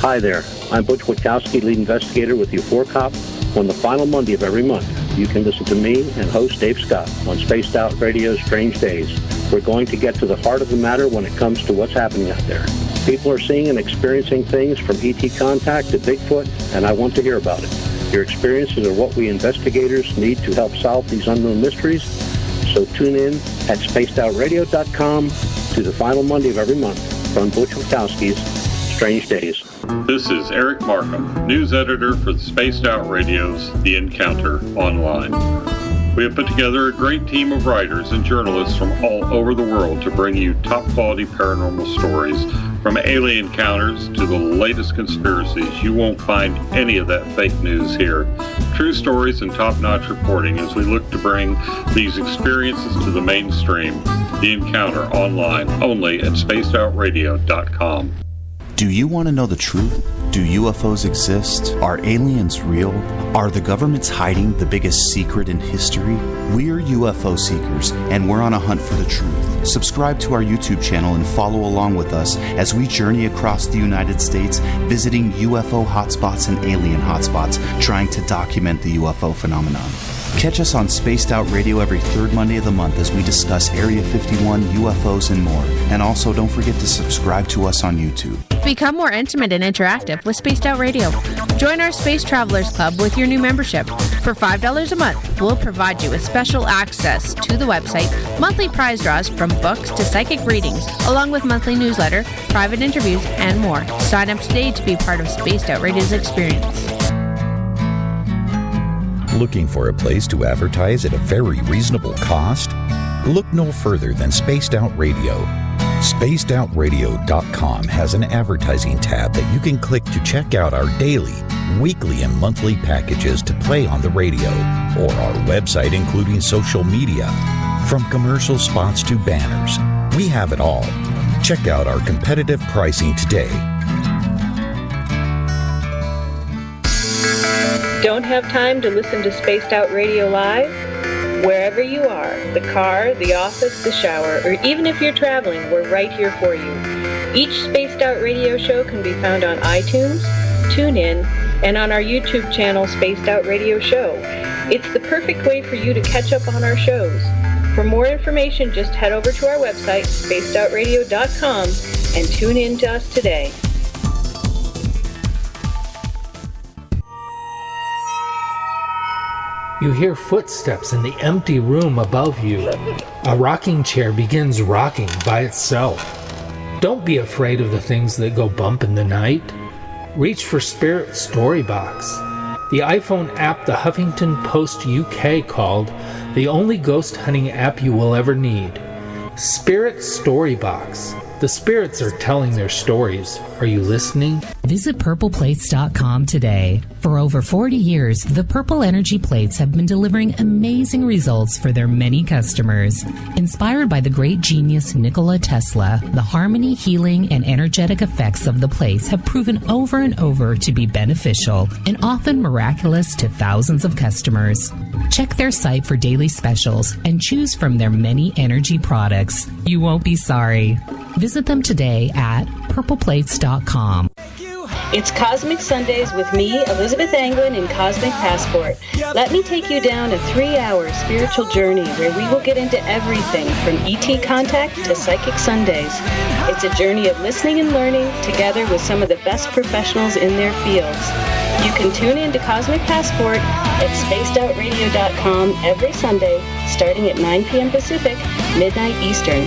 Hi there, I'm Butch Witkowski, lead investigator with U4Cop. On the final Monday of every month, you can listen to me and host Dave Scott on Spaced Out Radio's Strange Days. We're going to get to the heart of the matter when it comes to what's happening out there. People are seeing and experiencing things from ET contact to Bigfoot, and I want to hear about it. Your experiences are what we investigators need to help solve these unknown mysteries. So tune in at spacedoutradio.com to the final Monday of every month from Butch Witkowski's Strange Days. This is Eric Markham, news editor for the Spaced Out Radio's The Encounter Online. We have put together a great team of writers and journalists from all over the world to bring you top-quality paranormal stories, from alien encounters to the latest conspiracies. You won't find any of that fake news here. True stories and top-notch reporting as we look to bring these experiences to the mainstream. The Encounter Online, only at spacedoutradio.com. Do you want to know the truth? Do UFOs exist? Are aliens real? Are the governments hiding the biggest secret in history? We're UFO seekers, and we're on a hunt for the truth. Subscribe to our YouTube channel and follow along with us as we journey across the United States, visiting UFO hotspots and alien hotspots, trying to document the UFO phenomenon. Catch us on Spaced Out Radio every third Monday of the month as we discuss Area 51, UFOs, and more. And also, don't forget to subscribe to us on YouTube. Become more intimate and interactive with Spaced Out Radio. Join our Space Travelers Club with your new membership. For $5 a month, we'll provide you with special access to the website, monthly prize draws from books to psychic readings, along with monthly newsletter, private interviews, and more. Sign up today to be part of Spaced Out Radio's experience. Looking for a place to advertise at a very reasonable cost? Look no further than Spaced Out Radio. SpacedOutRadio.com has an advertising tab that you can click to check out our daily, weekly, and monthly packages to play on the radio, or our website including social media. From commercial spots to banners, we have it all. Check out our competitive pricing today. Don't have time to listen to Spaced Out Radio live? Wherever you are, the car, the office, the shower, or even if you're traveling, we're right here for you. Each Spaced Out Radio show can be found on iTunes, TuneIn, and on our YouTube channel, Spaced Out Radio Show. It's the perfect way for you to catch up on our shows. For more information, just head over to our website, spacedoutradio.com, and tune in to us today. You hear footsteps in the empty room above you. A rocking chair begins rocking by itself. Don't be afraid of the things that go bump in the night. Reach for Spirit Storybox, the iPhone app the Huffington Post UK called the only ghost hunting app you will ever need. Spirit Storybox. The spirits are telling their stories. Are you listening? Visit purpleplates.com today. For over 40 years, the Purple Energy Plates have been delivering amazing results for their many customers. Inspired by the great genius Nikola Tesla, the harmony, healing, and energetic effects of the plates have proven over and over to be beneficial and often miraculous to thousands of customers. Check their site for daily specials and choose from their many energy products. You won't be sorry. Visit them today at purpleplates.com. It's Cosmic Sundays with me, Elizabeth Anglin, in Cosmic Passport. Let me take you down a 3-hour spiritual journey where we will get into everything from ET contact to Psychic Sundays. It's a journey of listening and learning together with some of the best professionals in their fields. You can tune in to Cosmic Passport at spacedoutradio.com every Sunday, starting at 9 p.m. Pacific, midnight Eastern.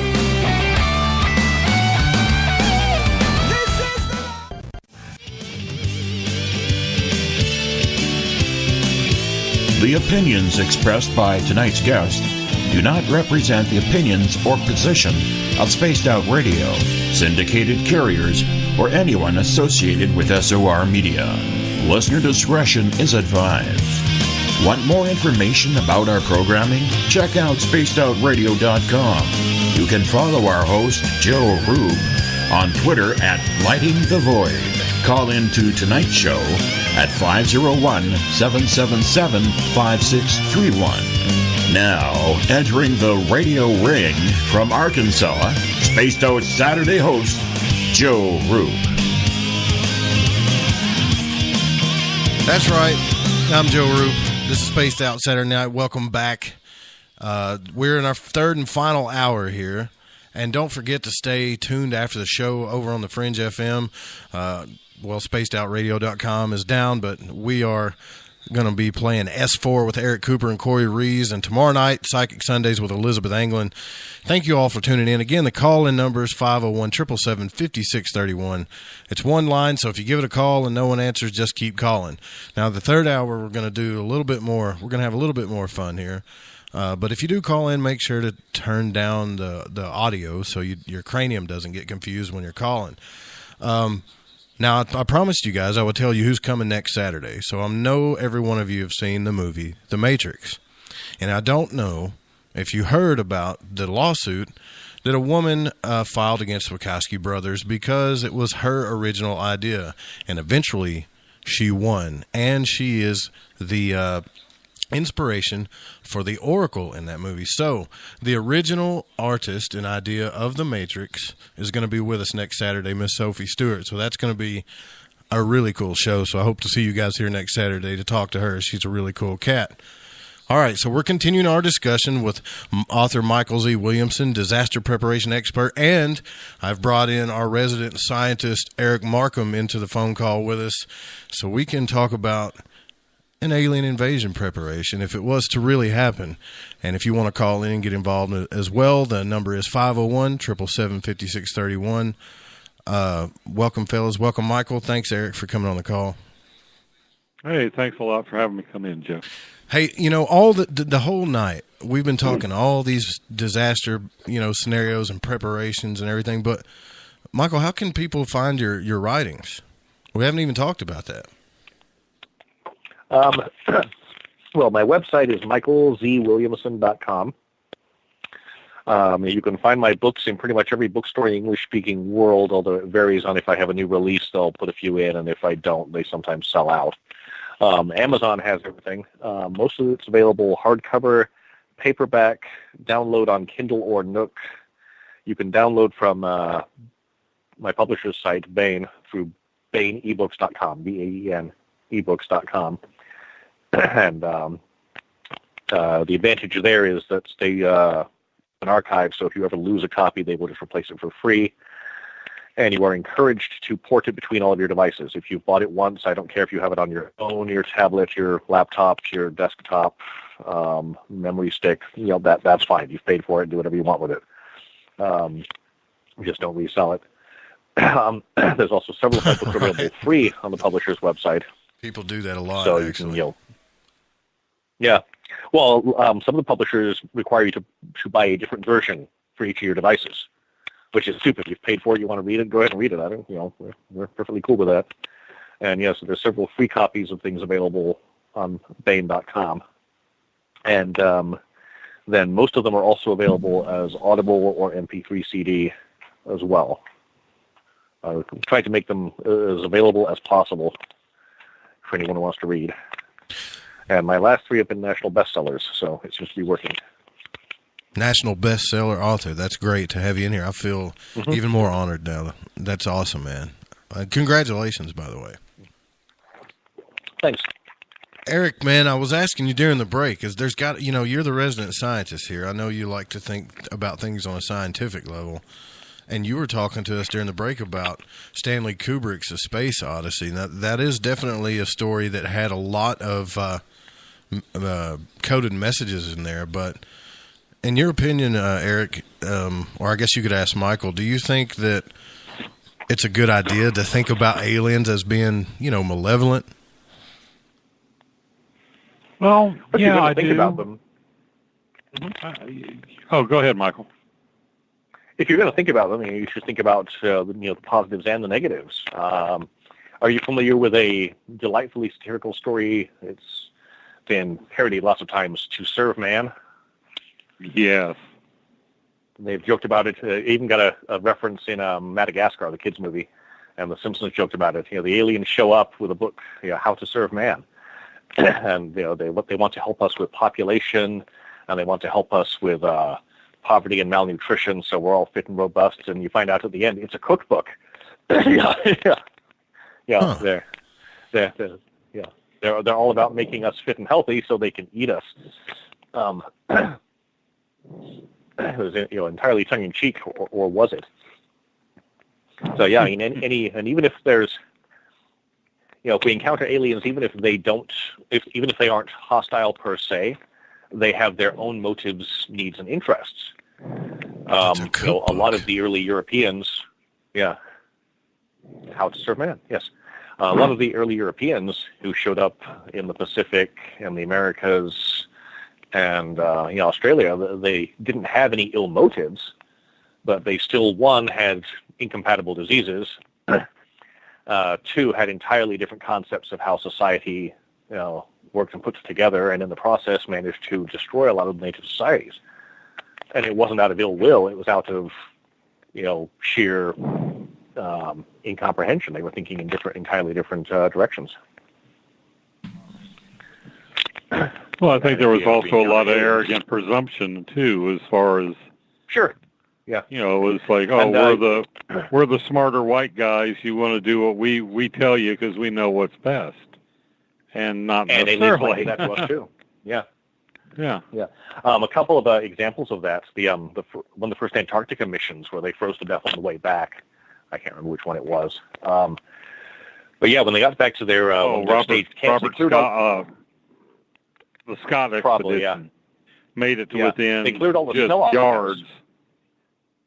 The opinions expressed by tonight's guest do not represent the opinions or position of Spaced Out Radio, syndicated carriers, or anyone associated with SOR Media. Listener discretion is advised. Want more information about our programming? Check out spacedoutradio.com. You can follow our host, Joe Rube, on Twitter at Lighting the Void. Call in to tonight's show at 501-777-5631. Now, entering the radio ring from Arkansas, Spaced Out Saturday host, Joe Rube. That's right. I'm Joe Rube. This is Spaced Out Saturday Night. Welcome back. We're in our third and final hour here. And don't forget to stay tuned after the show over on the Fringe FM. Spacedoutradio.com is down, but we are going to be playing S4 with Eric Cooper and Corey Rees, and tomorrow night, Psychic Sundays with Elizabeth Anglin. Thank you all for tuning in. Again, the call-in number is 501-777-5631. It's one line, so if you give it a call and no one answers, just keep calling. Now, the third hour, we're going to do a little bit more. We're going to have a little bit more fun here. But if you do call in, make sure to turn down the audio so your cranium doesn't get confused when you're calling. Now, I promised you guys I would tell you who's coming next Saturday. So I know every one of you have seen the movie The Matrix. And I don't know if you heard about the lawsuit that a woman filed against the Wachowski brothers because it was her original idea. And eventually she won. And she is the inspiration for the Oracle in that movie. So the original artist and idea of The Matrix is going to be with us next Saturday, Miss Sophie Stewart. So that's going to be a really cool show. So I hope to see you guys here next Saturday to talk to her. She's a really cool cat. All right, so we're continuing our discussion with author Michael Z. Williamson, disaster preparation expert, and I've brought in our resident scientist Eric Markham into the phone call with us so we can talk about an alien invasion preparation if it was to really happen. And if you want to call in and get involved as well, the number is 501-777-5631. Welcome, fellas. Welcome, Michael. Thanks, Eric, for coming on the call. Hey, thanks a lot for having me come in, Jeff. Hey, all the whole night we've been talking all these disaster, scenarios and preparations and everything. But Michael, how can people find your writings? We haven't even talked about that. Well, my website is michaelzwilliamson.com. You can find my books in pretty much every bookstore in the English-speaking world, although it varies on if I have a new release, they'll put a few in, and if I don't, they sometimes sell out. Amazon has everything. Most of it's available hardcover, paperback, download on Kindle or Nook. You can download from my publisher's site, Baen, through baenebooks.com, B-A-E-N, ebooks.com. And the advantage there is that they an archive, so if you ever lose a copy, they will just replace it for free. And you are encouraged to port it between all of your devices. If you've bought it once, I don't care if you have it on your phone, your tablet, your laptop, your desktop, memory stick, that's fine. You've paid for it, do whatever you want with it. Just don't resell it. There's also several books available free on the publisher's website. People do that a lot, so actually. You can, yeah. Well, some of the publishers require you to buy a different version for each of your devices. which is stupid. You've paid for it, you want to read it, go ahead and read it. I don't, we're perfectly cool with that. And yes, there's several free copies of things available on Bain.com. And then most of them are also available as Audible or MP3 CD as well. Try to make them as available as possible for anyone who wants to read. And my last 3 have been national bestsellers, so it seems to be working. National bestseller author. That's great to have you in here. I feel even more honored now. That's awesome, man. Congratulations, by the way. Thanks. Eric, man, I was asking you during the break, because there's got, you're the resident scientist here. I know you like to think about things on a scientific level. And you were talking to us during the break about Stanley Kubrick's A Space Odyssey. Now, that is definitely a story that had a lot of coded messages in there. But in your opinion, Eric, or I guess you could ask Michael, do you think that it's a good idea to think about aliens as being, malevolent? Well, yeah, I think do. About them. Go ahead, Michael. If you're going to think about them, you should think about the positives and the negatives. Are you familiar with a delightfully satirical story? It's been parodied lots of times, To Serve Man. Yes. They've joked about it. Even got a reference in Madagascar, the kids' movie, and The Simpsons joked about it. The aliens show up with a book, How to Serve Man. And they want to help us with population, and they want to help us with poverty and malnutrition, so we're all fit and robust. And you find out at the end it's a cookbook. They're all about making us fit and healthy so they can eat us. It was entirely tongue in cheek, or was it? So yeah, I mean, and even if there's if we encounter aliens, even if they aren't hostile per se, they have their own motives, needs, and interests. A lot of the early Europeans, How to Serve Man, yes. A lot of the early Europeans who showed up in the Pacific and the Americas and Australia, they didn't have any ill motives, but they still, 1, had incompatible diseases, 2, had entirely different concepts of how society worked and put together, and in the process managed to destroy a lot of native societies. And it wasn't out of ill will; it was out of sheer incomprehension. They were thinking in entirely different directions. Well, I think there was also a lot of arrogant presumption too, as far as sure. Yeah. It was like, we're the smarter white guys. You want to do what we tell you because we know what's best, and not necessarily. That to us too. Yeah. Yeah. Yeah. A couple of examples of that. One of the first Antarctica missions where they froze to death on the way back. I can't remember which one it was. But yeah, when they got back to their Robert Scott, the Scott expedition made it to within they cleared all the snow off yards.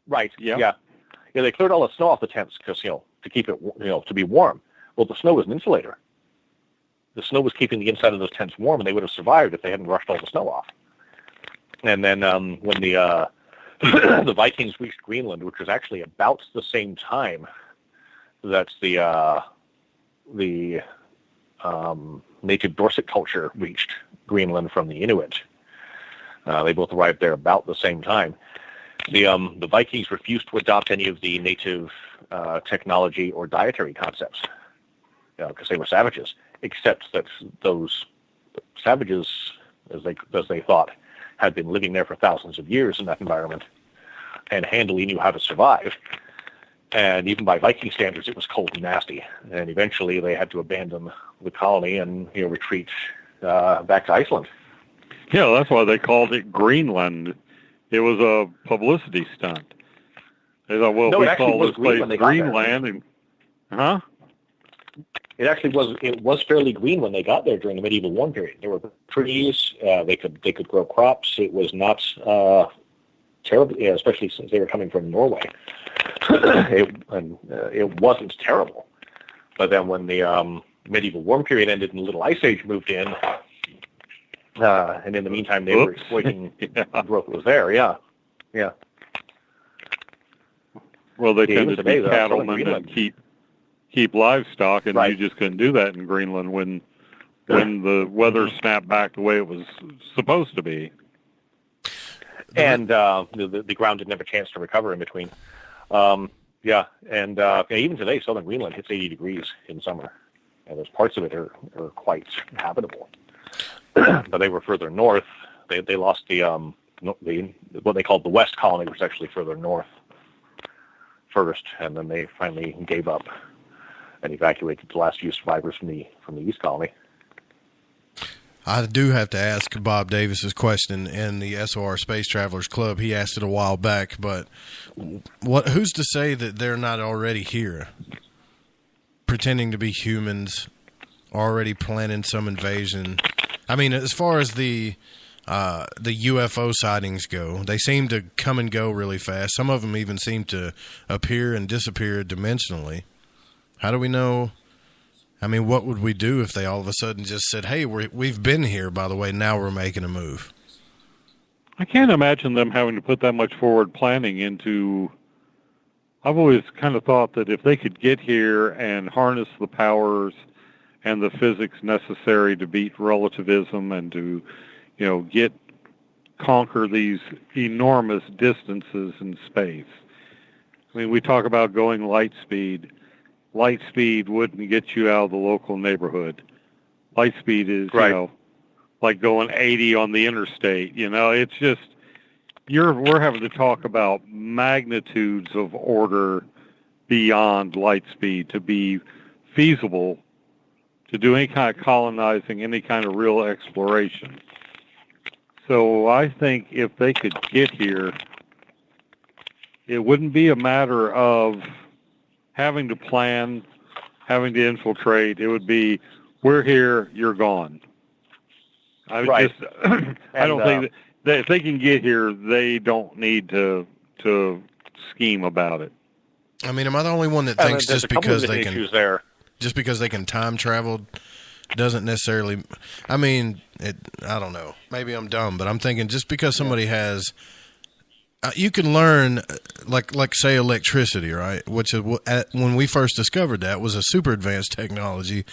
Right. Yeah. They cleared all the snow off the tents because to keep it to be warm. Well, the snow was an insulator. The snow was keeping the inside of those tents warm, and they would have survived if they hadn't rushed all the snow off. And then when the the Vikings reached Greenland, which was actually about the same time that the native Dorset culture reached Greenland from the Inuit. They both arrived there about the same time. The Vikings refused to adopt any of the native technology or dietary concepts because they were savages, except that those savages, as they thought, had been living there for thousands of years in that environment and handily knew how to survive. And even by Viking standards, it was cold and nasty. And eventually they had to abandon the colony and retreat back to Iceland. Yeah, that's why they called it Greenland. It was a publicity stunt. They thought, well, we call this place Greenland. It was fairly green when they got there during the medieval warm period. There were trees. They could grow crops. It was not terrible, especially since they were coming from Norway. It wasn't terrible. But then when the medieval warm period ended and the Little Ice Age moved in, and in the meantime they were exploiting the growth that was there. Yeah. Well, they tended to be cattlemen and keep livestock, and you just couldn't do that in Greenland when the weather snapped back the way it was supposed to be. And the ground didn't have a chance to recover in between. And even today, southern Greenland hits 80 degrees in summer, and there's parts of it are quite habitable. But they were further north. They lost the what they called the West Colony, which was actually further north first, and then they finally gave up and evacuated the last few survivors from the East Colony. I do have to ask Bob Davis's question in the SOR Space Travelers Club. He asked it a while back, but who's to say that they're not already here, pretending to be humans, already planning some invasion? I mean, as far as the UFO sightings go, they seem to come and go really fast. Some of them even seem to appear and disappear dimensionally. How do we know? I mean, what would we do if they all of a sudden just said, hey, we've been here, by the way, now we're making a move? I can't imagine them having to put that much forward planning into... I've always kind of thought that if they could get here and harness the powers and the physics necessary to beat relativism and to, conquer these enormous distances in space. I mean, we talk about going light speed. Light speed wouldn't get you out of the local neighborhood. Light speed is, like going 80 on the interstate. It's just, we're having to talk about magnitudes of order beyond light speed to be feasible to do any kind of colonizing, any kind of real exploration. So I think if they could get here, it wouldn't be a matter of having to plan, having to infiltrate. It would be, we're here, you're gone. I don't think that if they can get here, they don't need to scheme about it. I mean, am I the only one that thinks just because they can time travel doesn't necessarily? I mean, I don't know. Maybe I'm dumb, but I'm thinking just because somebody has. You can learn, like say electricity, right? Which is, when we first discovered that, was a super advanced technology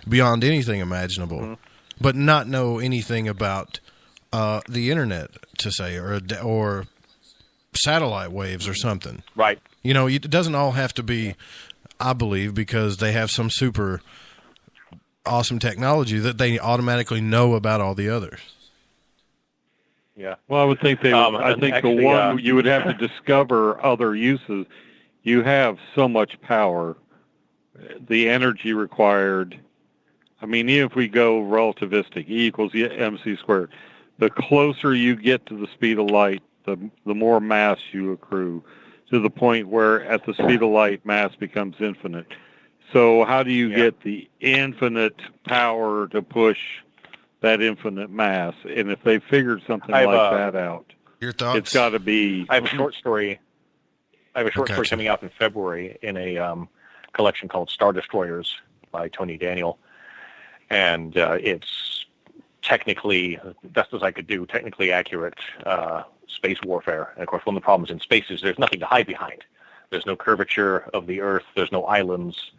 beyond anything imaginable, but not know anything about the internet, to say, or satellite waves or something. Right. It doesn't all have to be, I believe, because they have some super awesome technology that they automatically know about all the others. Yeah. Well, I would think you would have to discover other uses. You have so much power, the energy required. I mean, even if we go relativistic, E equals mc squared, the closer you get to the speed of light, the more mass you accrue, to the point where at the speed of light, mass becomes infinite. So how do you get the infinite power to push that infinite mass? And if they figured something like that out, your thoughts? It's got to be. I have a short story coming out in February in a collection called Star Destroyers by Tony Daniel, and it's technically, best as I could do, technically accurate space warfare. And of course, one of the problems in space is there's nothing to hide behind. There's no curvature of the Earth. There's no islands.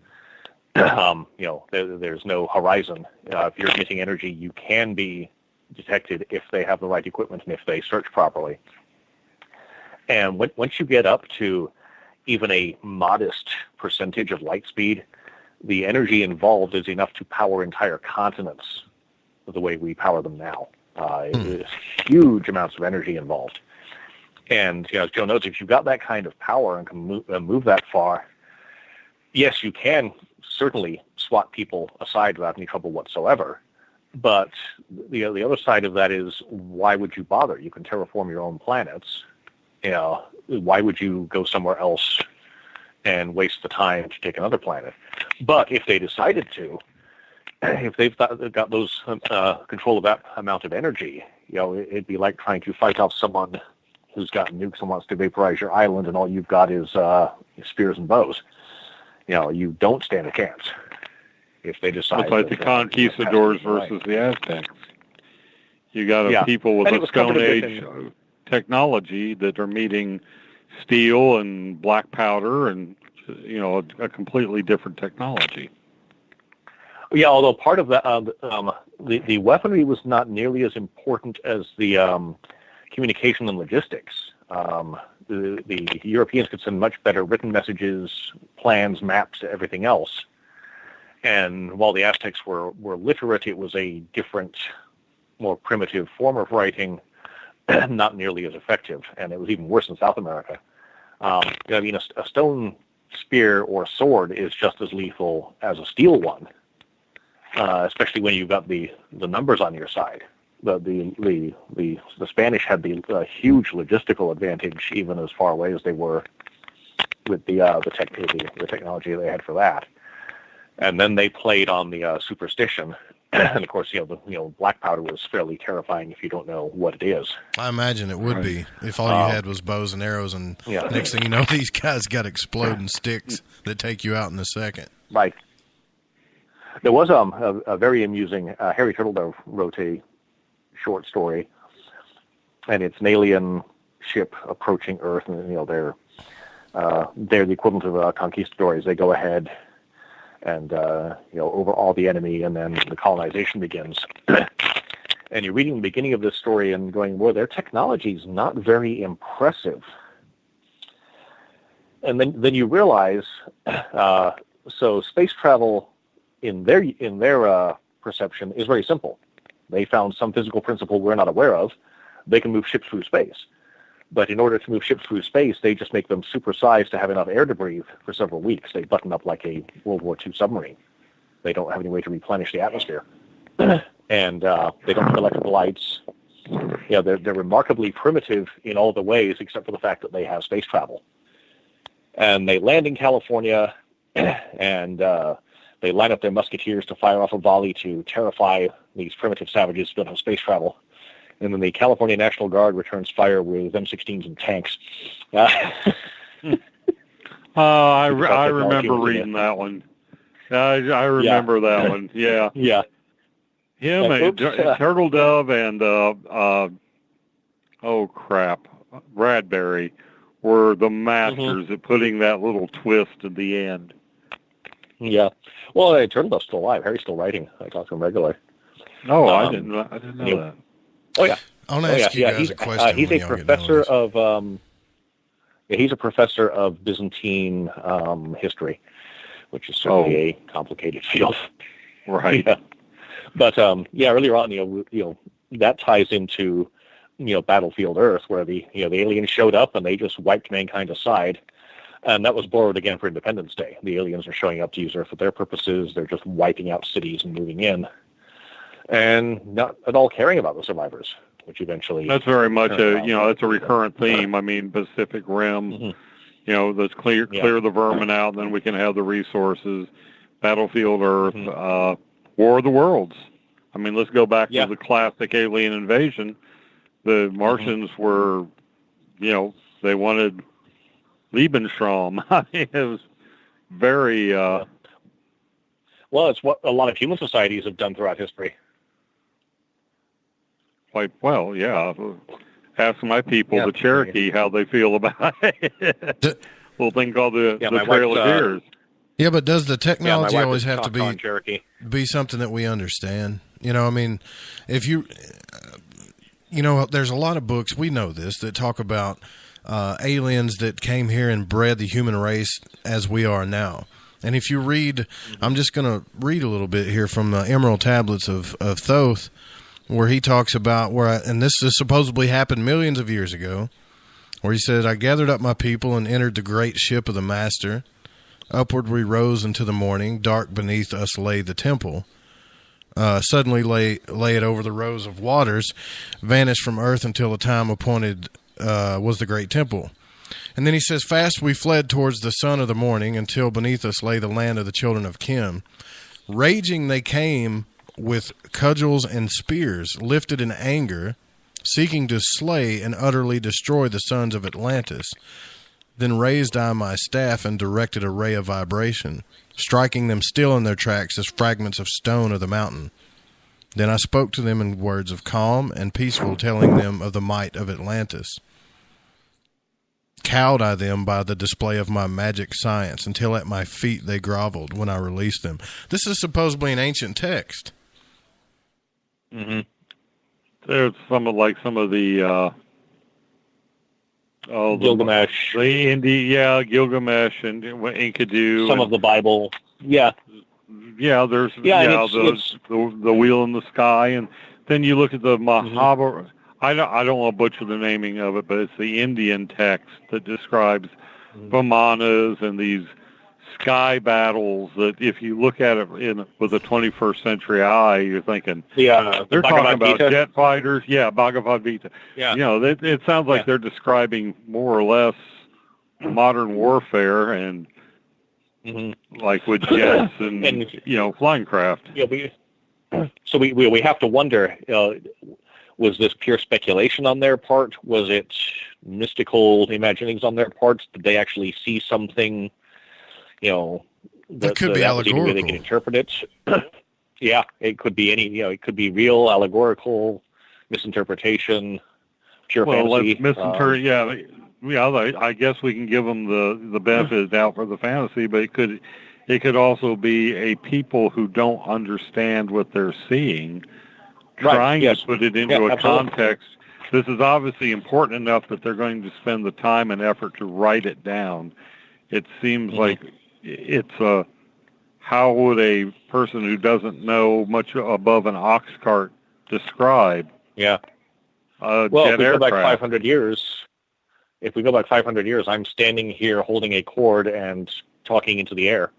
There's no horizon. If you're emitting energy, you can be detected if they have the right equipment and if they search properly. And once you get up to even a modest percentage of light speed, the energy involved is enough to power entire continents the way we power them now. There's huge amounts of energy involved. And as Joe knows, if you've got that kind of power and can move that far, yes, you can certainly swat people aside without any trouble whatsoever. But the other side of that is, why would you bother? You can terraform your own planets. Why would you go somewhere else and waste the time to take another planet? But if they decided to, if they've got those control of that amount of energy, it'd be like trying to fight off someone who's got nukes and wants to vaporize your island, and all you've got is spears and bows. You don't stand a chance if they decide. It's like the conquistadors versus the Aztecs. You got people with a Stone Age technology that are meeting steel and black powder and, a completely different technology. Yeah, although part of the weaponry was not nearly as important as the communication and logistics. The Europeans could send much better written messages, plans, maps, everything else. And while the Aztecs were literate, it was a different, more primitive form of writing, not nearly as effective. And it was even worse in South America. A stone spear or sword is just as lethal as a steel one, especially when you've got the numbers on your side. The Spanish had the huge logistical advantage, even as far away as they were, with the technology they had for that. And then they played on the superstition, and of course, black powder was fairly terrifying if you don't know what it is. I imagine it would be if all you had was bows and arrows, and next thing you know, these guys got exploding sticks that take you out in a second. Right. There was a very amusing. Harry Turtledove wrote a short story, and it's an alien ship approaching Earth, and they're the equivalent of conquistadors. They go ahead and overawe the enemy, and then the colonization begins. And you're reading the beginning of this story and going, well, their technology is not very impressive. And then you realize, so space travel in their perception is very simple. They found some physical principle we're not aware of. They can move ships through space. But in order to move ships through space, they just make them supersized to have enough air to breathe for several weeks. They button up like a World War II submarine. They don't have any way to replenish the atmosphere. And they don't have electrical lights. They're remarkably primitive in all the ways, except for the fact that they have space travel. And they land in California, and they line up their musketeers to fire off a volley to terrify these primitive savages who don't have space travel. And then the California National Guard returns fire with M16s and tanks. I remember reading that one. I remember that one. Yeah. Yeah. Him and Turtledove and Bradbury were the masters at putting that little twist at the end. Yeah. Well, Turtledove's still alive. Harry's still writing. I talk to him regularly. Oh, I didn't know that. Oh yeah. I want to ask you guys a question. He's a professor of he's a professor of Byzantine history, which is certainly a complicated field. Right. Yeah. But earlier on, that ties into Battlefield Earth, where the aliens showed up and they just wiped mankind aside. And that was borrowed again for Independence Day. The aliens are showing up to use Earth for their purposes. They're just wiping out cities and moving in, and not at all caring about the survivors, which eventually... That's very much that's a recurrent theme. I mean, Pacific Rim, let's clear the vermin out, and then we can have the resources. Battlefield Earth, War of the Worlds. I mean, let's go back to the classic alien invasion. The Martians were, they wanted Lebensraum. I mean, it was very... Well, it's what a lot of human societies have done throughout history. Quite well, yeah. Ask my people, the Cherokee, how they feel about it. Little thing called the Trail of Tears. Yeah, but does the technology always have to be something that we understand? I mean, if you... there's a lot of books, we know this, that talk about aliens that came here and bred the human race as we are now. And if you read, I'm just going to read a little bit here from the Emerald Tablets of Thoth, where he talks about and this has supposedly happened millions of years ago, where he said, I gathered up my people and entered the great ship of the master. Upward we rose into the morning. Dark beneath us lay the temple. Suddenly lay it over the rows of waters, vanished from earth until the time appointed was the great temple. And then he says, fast we fled towards the sun of the morning until beneath us lay the land of the children of Kim. Raging they came with cudgels and spears, lifted in anger, seeking to slay and utterly destroy the sons of Atlantis. Then raised I my staff and directed a ray of vibration, striking them still in their tracks as fragments of stone of the mountain. Then I spoke to them in words of calm and peaceful, telling them of the might of Atlantis. cowed I them by the display of my magic science, until at my feet they groveled when I released them. This is supposedly an ancient text. Mm-hmm. There's some of the Gilgamesh. Gilgamesh and Enkidu. Some of the Bible. Yeah. Yeah, there's the wheel in the sky, and then you look at the Mahabharata. Mm-hmm. I don't want to butcher the naming of it, but it's the Indian text that describes Vimanas and these sky battles that, if you look at it with a 21st century eye, you're thinking, they're talking about jet fighters. Yeah, Bhagavad Gita. Yeah. It sounds like they're describing more or less modern warfare and like with jets and flying craft. Yeah, we have to wonder. Was this pure speculation on their part? Was it mystical imaginings on their parts? Did they actually see something, that could be allegorical. They can interpret it? Yeah, it could be it could be real, allegorical, misinterpretation, pure fantasy. I guess we can give them the benefit of the doubt for the fantasy, but it could also be a people who don't understand what they're seeing, trying to put it into a context. This is obviously important enough that they're going to spend the time and effort to write it down. It seems like it's how would a person who doesn't know much above an ox cart describe? Yeah. Jet if we go back aircraft? 500 years, I'm standing here holding a cord and talking into the air.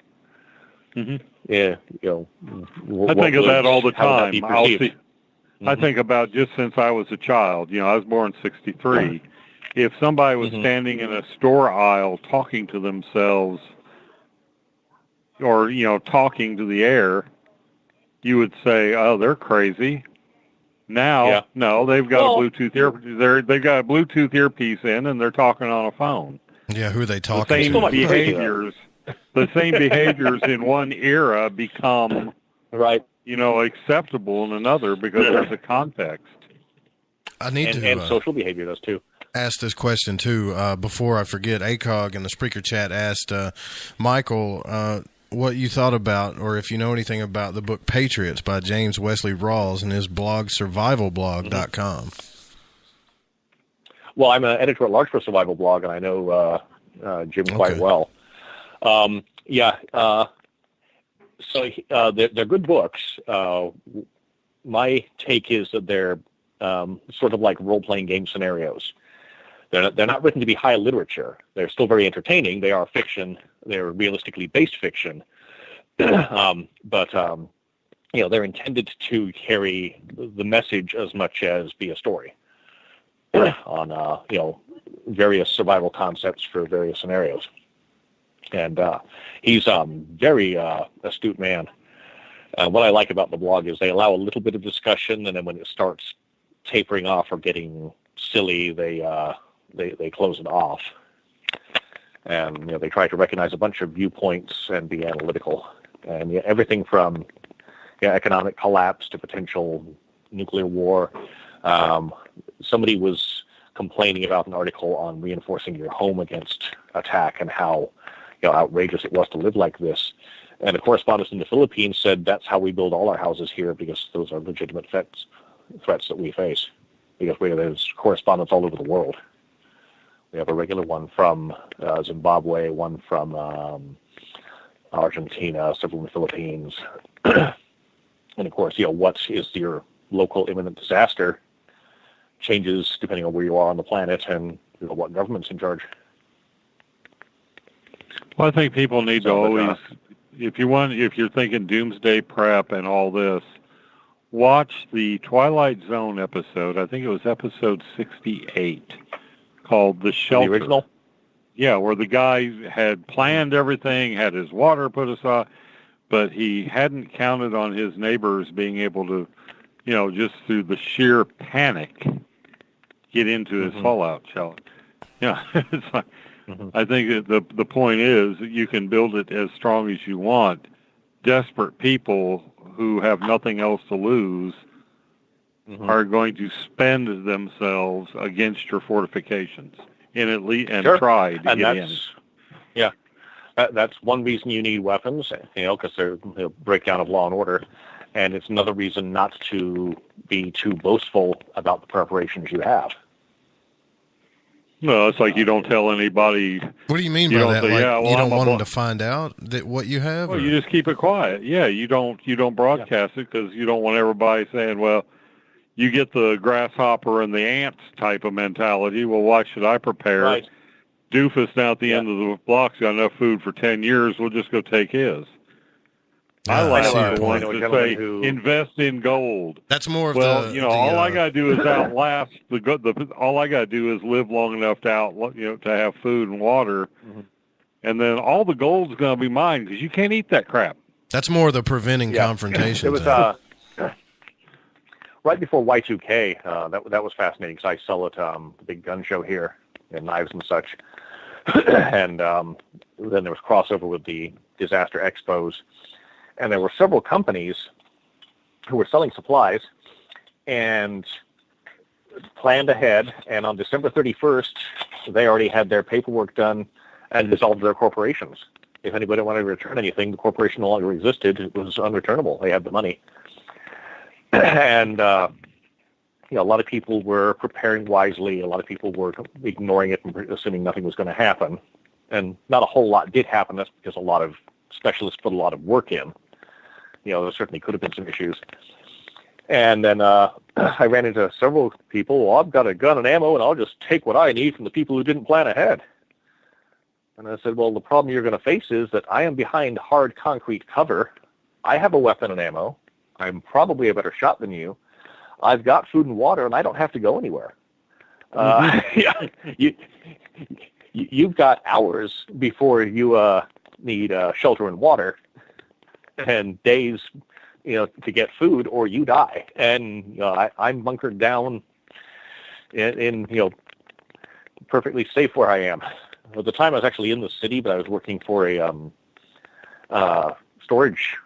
Mm-hmm. Yeah, I think of that all the time. I think about just since I was a child. I was born in 1963. If somebody was standing in a store aisle talking to themselves or, talking to the air, you would say, oh, they're crazy. Now, no, they've got a Bluetooth they've got a Bluetooth earpiece in, and they're talking on a phone. Yeah, who are they talking to? The same behaviors in one era become acceptable in another because there's a context. I need and social behavior does too. Ask this question too before I forget. ACOG in the Spreaker chat asked Michael what you thought about, or if you know anything about the book Patriots by James Wesley Rawls and his blog survivalblog.com. Well, I'm an editor at large for Survival Blog, and I know Jim quite well. So they're good books. My take is that they're sort of like role-playing game scenarios. They're not written to be high literature. They're still very entertaining. They are fiction. They're realistically based fiction. But they're intended to carry the message as much as be a story on, various survival concepts for various scenarios. And he's a very astute man. What I like about the blog is they allow a little bit of discussion, and then when it starts tapering off or getting silly, they close it off. And they try to recognize a bunch of viewpoints and be analytical. And everything from economic collapse to potential nuclear war. Somebody was complaining about an article on reinforcing your home against attack and how outrageous it was to live like this. And a correspondent in the Philippines said that's how we build all our houses here, because those are legitimate threats that we face. Because there's correspondents all over the world. We have a regular one from Zimbabwe, one from Argentina, several in the Philippines. And of course, what is your local imminent disaster changes depending on where you are on the planet and what government's in charge. Well, I think people need to always, if you're thinking doomsday prep and all this, watch the Twilight Zone episode. I think it was episode 68, called The Shelter. The original? Yeah, where the guy had planned everything, had his water put aside, but he hadn't counted on his neighbors being able to, just through the sheer panic, get into his fallout shelter. Yeah, it's like, I think that the point is that you can build it as strong as you want. Desperate people who have nothing else to lose are going to spend themselves against your fortifications. try to get in. Yeah, that's one reason you need weapons, because they're breakdown of law and order, and it's another reason not to be too boastful about the preparations you have. No, it's like you don't tell anybody. What do you mean by that? Say, you don't want them to find out that what you have? Well, you just keep it quiet. Yeah, you don't broadcast it because you don't want everybody saying, well, you get the grasshopper and the ants type of mentality. Well, why should I prepare? Right. Doofus down at the end of the block's got enough food for 10 years. We'll just go take his. I like the ones that say, invest in gold. That's more of all I got to do is outlast all I got to do is live long enough to have food and water, and then all the gold's going to be mine because you can't eat that crap. That's more of the preventing confrontations. It was right before Y2K. That was fascinating because I sell at the big gun show here, and knives and such, and then there was crossover with the disaster expos. And there were several companies who were selling supplies and planned ahead. And on December 31st, they already had their paperwork done and dissolved their corporations. If anybody wanted to return anything, the corporation no longer existed. It was unreturnable. They had the money. And, a lot of people were preparing wisely. A lot of people were ignoring it and assuming nothing was going to happen. And not a whole lot did happen. That's because a lot of specialists put a lot of work in. There certainly could have been some issues. And then I ran into several people. Well, I've got a gun and ammo, and I'll just take what I need from the people who didn't plan ahead. And I said, well, the problem you're going to face is that I am behind hard concrete cover. I have a weapon and ammo. I'm probably a better shot than you. I've got food and water, and I don't have to go anywhere. You've got hours before you need shelter and water, and days, to get food, or you die. And I'm bunkered down in perfectly safe where I am. At the time, I was actually in the city, but I was working for a storage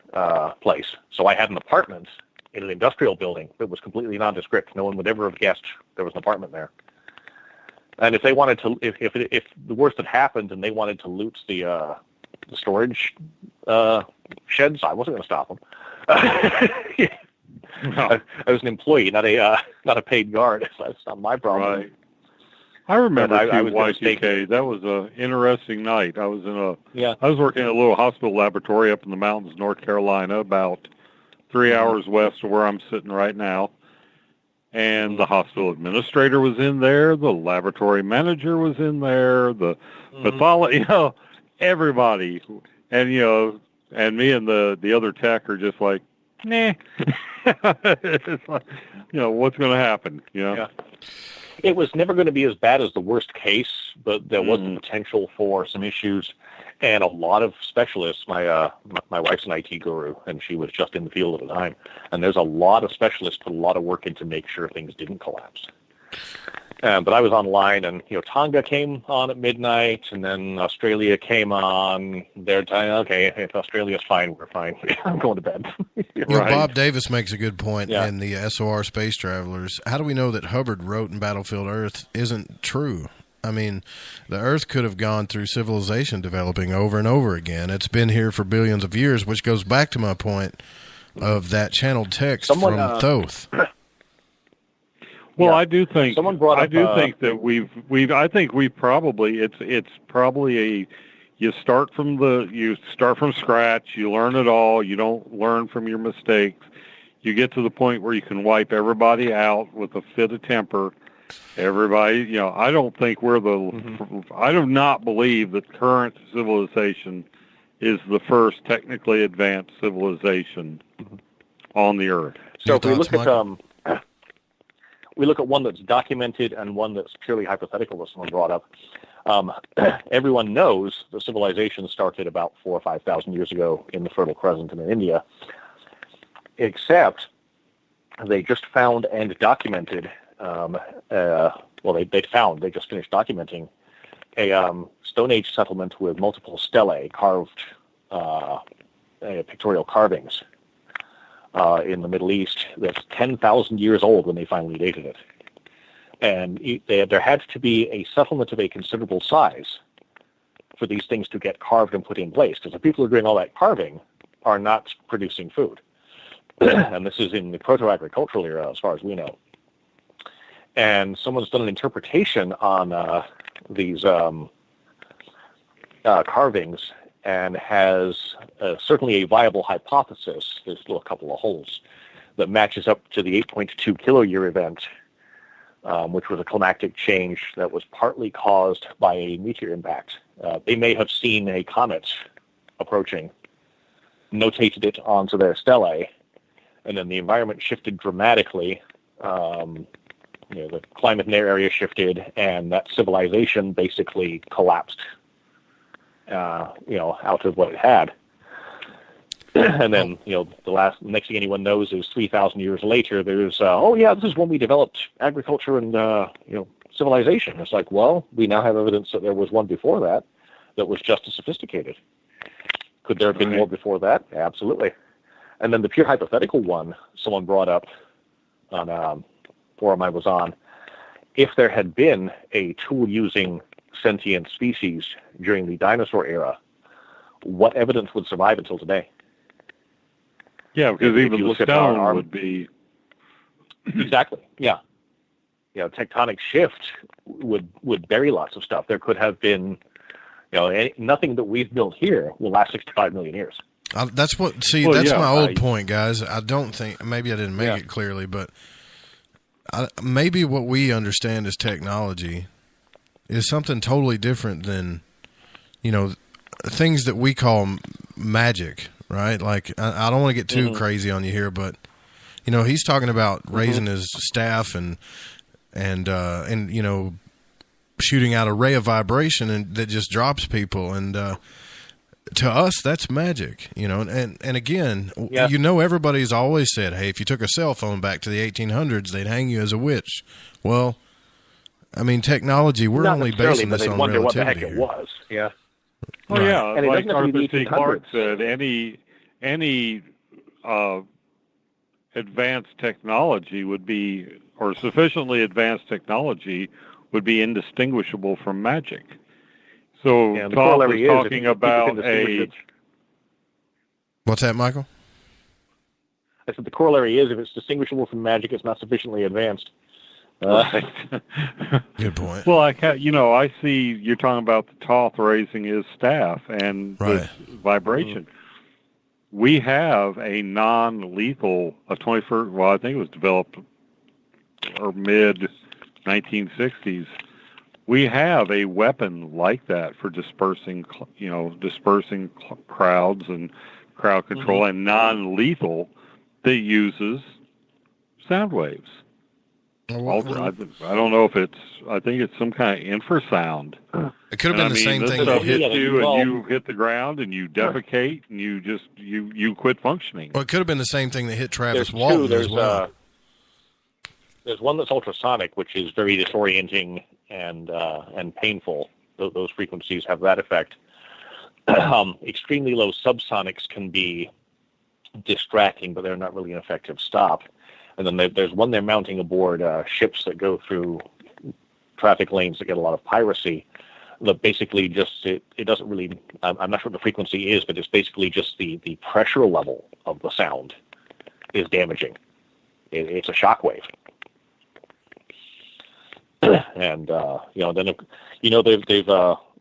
place. So I had an apartment in an industrial building that was completely nondescript. No one would ever have guessed there was an apartment there. And if they wanted to, if the worst had happened and they wanted to loot the storage sheds, I wasn't going to stop them. I was an employee, not a paid guard. So that's not my problem. Right. I remember Y2K. That was an interesting night. I was I was working at a little hospital laboratory up in the mountains, North Carolina, about 3 hours west of where I'm sitting right now. And the hospital administrator was in there. The laboratory manager was in there. The pathologist, everybody. And, and me and the other tech are just like, nah. It's like, what's going to happen? Yeah. It was never going to be as bad as the worst case, but there was the potential for some issues. And a lot of specialists, my wife's an IT guru, and she was just in the field at the time. And there's a lot of specialists put a lot of work in to make sure things didn't collapse. But I was online, and Tonga came on at midnight, and then Australia came on their time. Okay, if Australia's fine, we're fine. I'm going to bed. Right. Bob Davis makes a good point in the SOR Space Travelers. How do we know that Hubbard wrote in Battlefield Earth isn't true? I mean, the Earth could have gone through civilization developing over and over again. It's been here for billions of years, which goes back to my point of that channelled text from Thoth. Well, I do think that we've probably it's probably you start from scratch, you learn it all, you don't learn from your mistakes. You get to the point where you can wipe everybody out with a fit of temper. Everybody, I don't think I do not believe that current civilization is the first technically advanced civilization on the earth. So if we look at one that's documented and one that's purely hypothetical that someone brought up. Everyone knows the civilization started about 4,000 or 5,000 years ago in the Fertile Crescent and in India, except they just found and documented, they just finished documenting a Stone Age settlement with multiple stelae, carved pictorial carvings in the Middle East that's 10,000 years old when they finally dated it. And there had to be a settlement of a considerable size for these things to get carved and put in place, because the people who are doing all that carving are not producing food. And this is in the proto-agricultural era, as far as we know. And someone's done an interpretation on these carvings and has certainly a viable hypothesis. There's still a couple of holes that matches up to the 8.2 kiloyear event, which was a climactic change that was partly caused by a meteor impact. They may have seen a comet approaching, notated it onto their stelae, and then the environment shifted dramatically. The climate in their area shifted, and that civilization basically collapsed, out of what it had. And then, the next thing anyone knows is 3,000 years later, there's, this is when we developed agriculture and, civilization. It's like, well, we now have evidence that there was one before that was just as sophisticated. Could there have been more before that? Absolutely. And then the pure hypothetical one someone brought up on a forum I was on, if there had been a tool-using sentient species during the dinosaur era, what evidence would survive until today? Yeah, because even the stone would be... Exactly, yeah. Tectonic shift would bury lots of stuff. There could have been, nothing that we've built here will last 65 million years. That's my old point, guys. I don't think, maybe I didn't make it clearly, but maybe what we understand as technology is something totally different than, things that we call magic, right? Like, I don't want to get too crazy on you here, but, he's talking about raising his staff and shooting out a ray of vibration and that just drops people. And to us, that's magic, And again, everybody's always said, hey, if you took a cell phone back to the 1800s, they'd hang you as a witch. Well, I mean, technology, we're Not only basing this on relativity. What the heck it was, yeah. Oh, right. Yeah, and like Arthur C. Clarke said, any advanced technology would be, or sufficiently advanced technology would be indistinguishable from magic. So Tom was talking about What's that, Michael? I said the corollary is if it's distinguishable from magic, it's not sufficiently advanced. Good point. Well, I see you're talking about the Thoth raising his staff and this vibration. We have a non-lethal, a 21st, well, I think it was developed or mid-1960s. We have a weapon like that for dispersing crowds and crowd control, and non-lethal that uses sound waves. I don't know if I think it's some kind of infrasound. It could have been the same thing that hit you and you hit the ground and you defecate and you just, you quit functioning. Well, it could have been the same thing that hit Travis Walton as well. There's one that's ultrasonic, which is very disorienting and painful. Those frequencies have that effect. Extremely low subsonics can be distracting, but they're not really an effective stop. And then there's one they're mounting aboard ships that go through traffic lanes that get a lot of piracy. That basically just it doesn't really. I'm not sure what the frequency is, but it's basically just the pressure level of the sound is damaging. It's a shockwave. And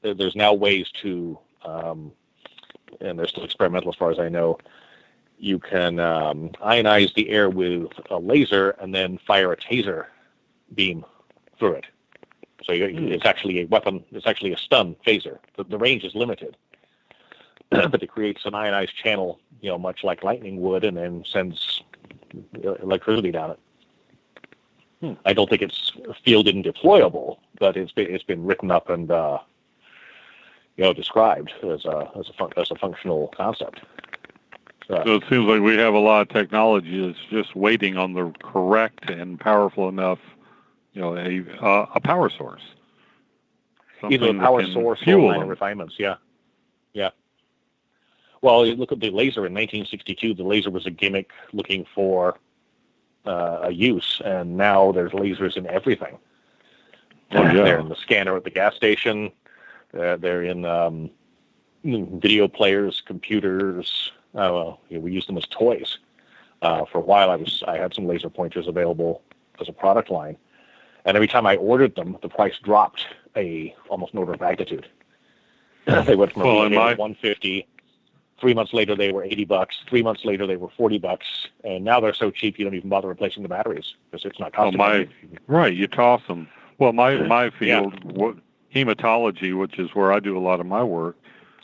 there's now ways to, and they're still experimental as far as I know. You can ionize the air with a laser and then fire a taser beam through it. So it's actually a weapon. It's actually a stun phaser. The range is limited, but it creates an ionized channel, much like lightning would, and then sends electricity down it. I don't think it's fielded and deployable, but it's been written up and described as a functional concept. So it seems like we have a lot of technology that's just waiting on the correct and powerful enough, a power source. Either a power source or minor refinements. Yeah. Well, you look at the laser in 1962. The laser was a gimmick looking for a use, and now there's lasers in everything. They're in the scanner at the gas station. They're in video players, computers. We use them as toys. For a while, I had some laser pointers available as a product line, and every time I ordered them, the price dropped almost an order of magnitude. They went from $150. 3 months later, they were $80. 3 months later, they were $40, and now they're so cheap you don't even bother replacing the batteries because it's not costing. Right, you toss them. Well, my field, hematology, which is where I do a lot of my work.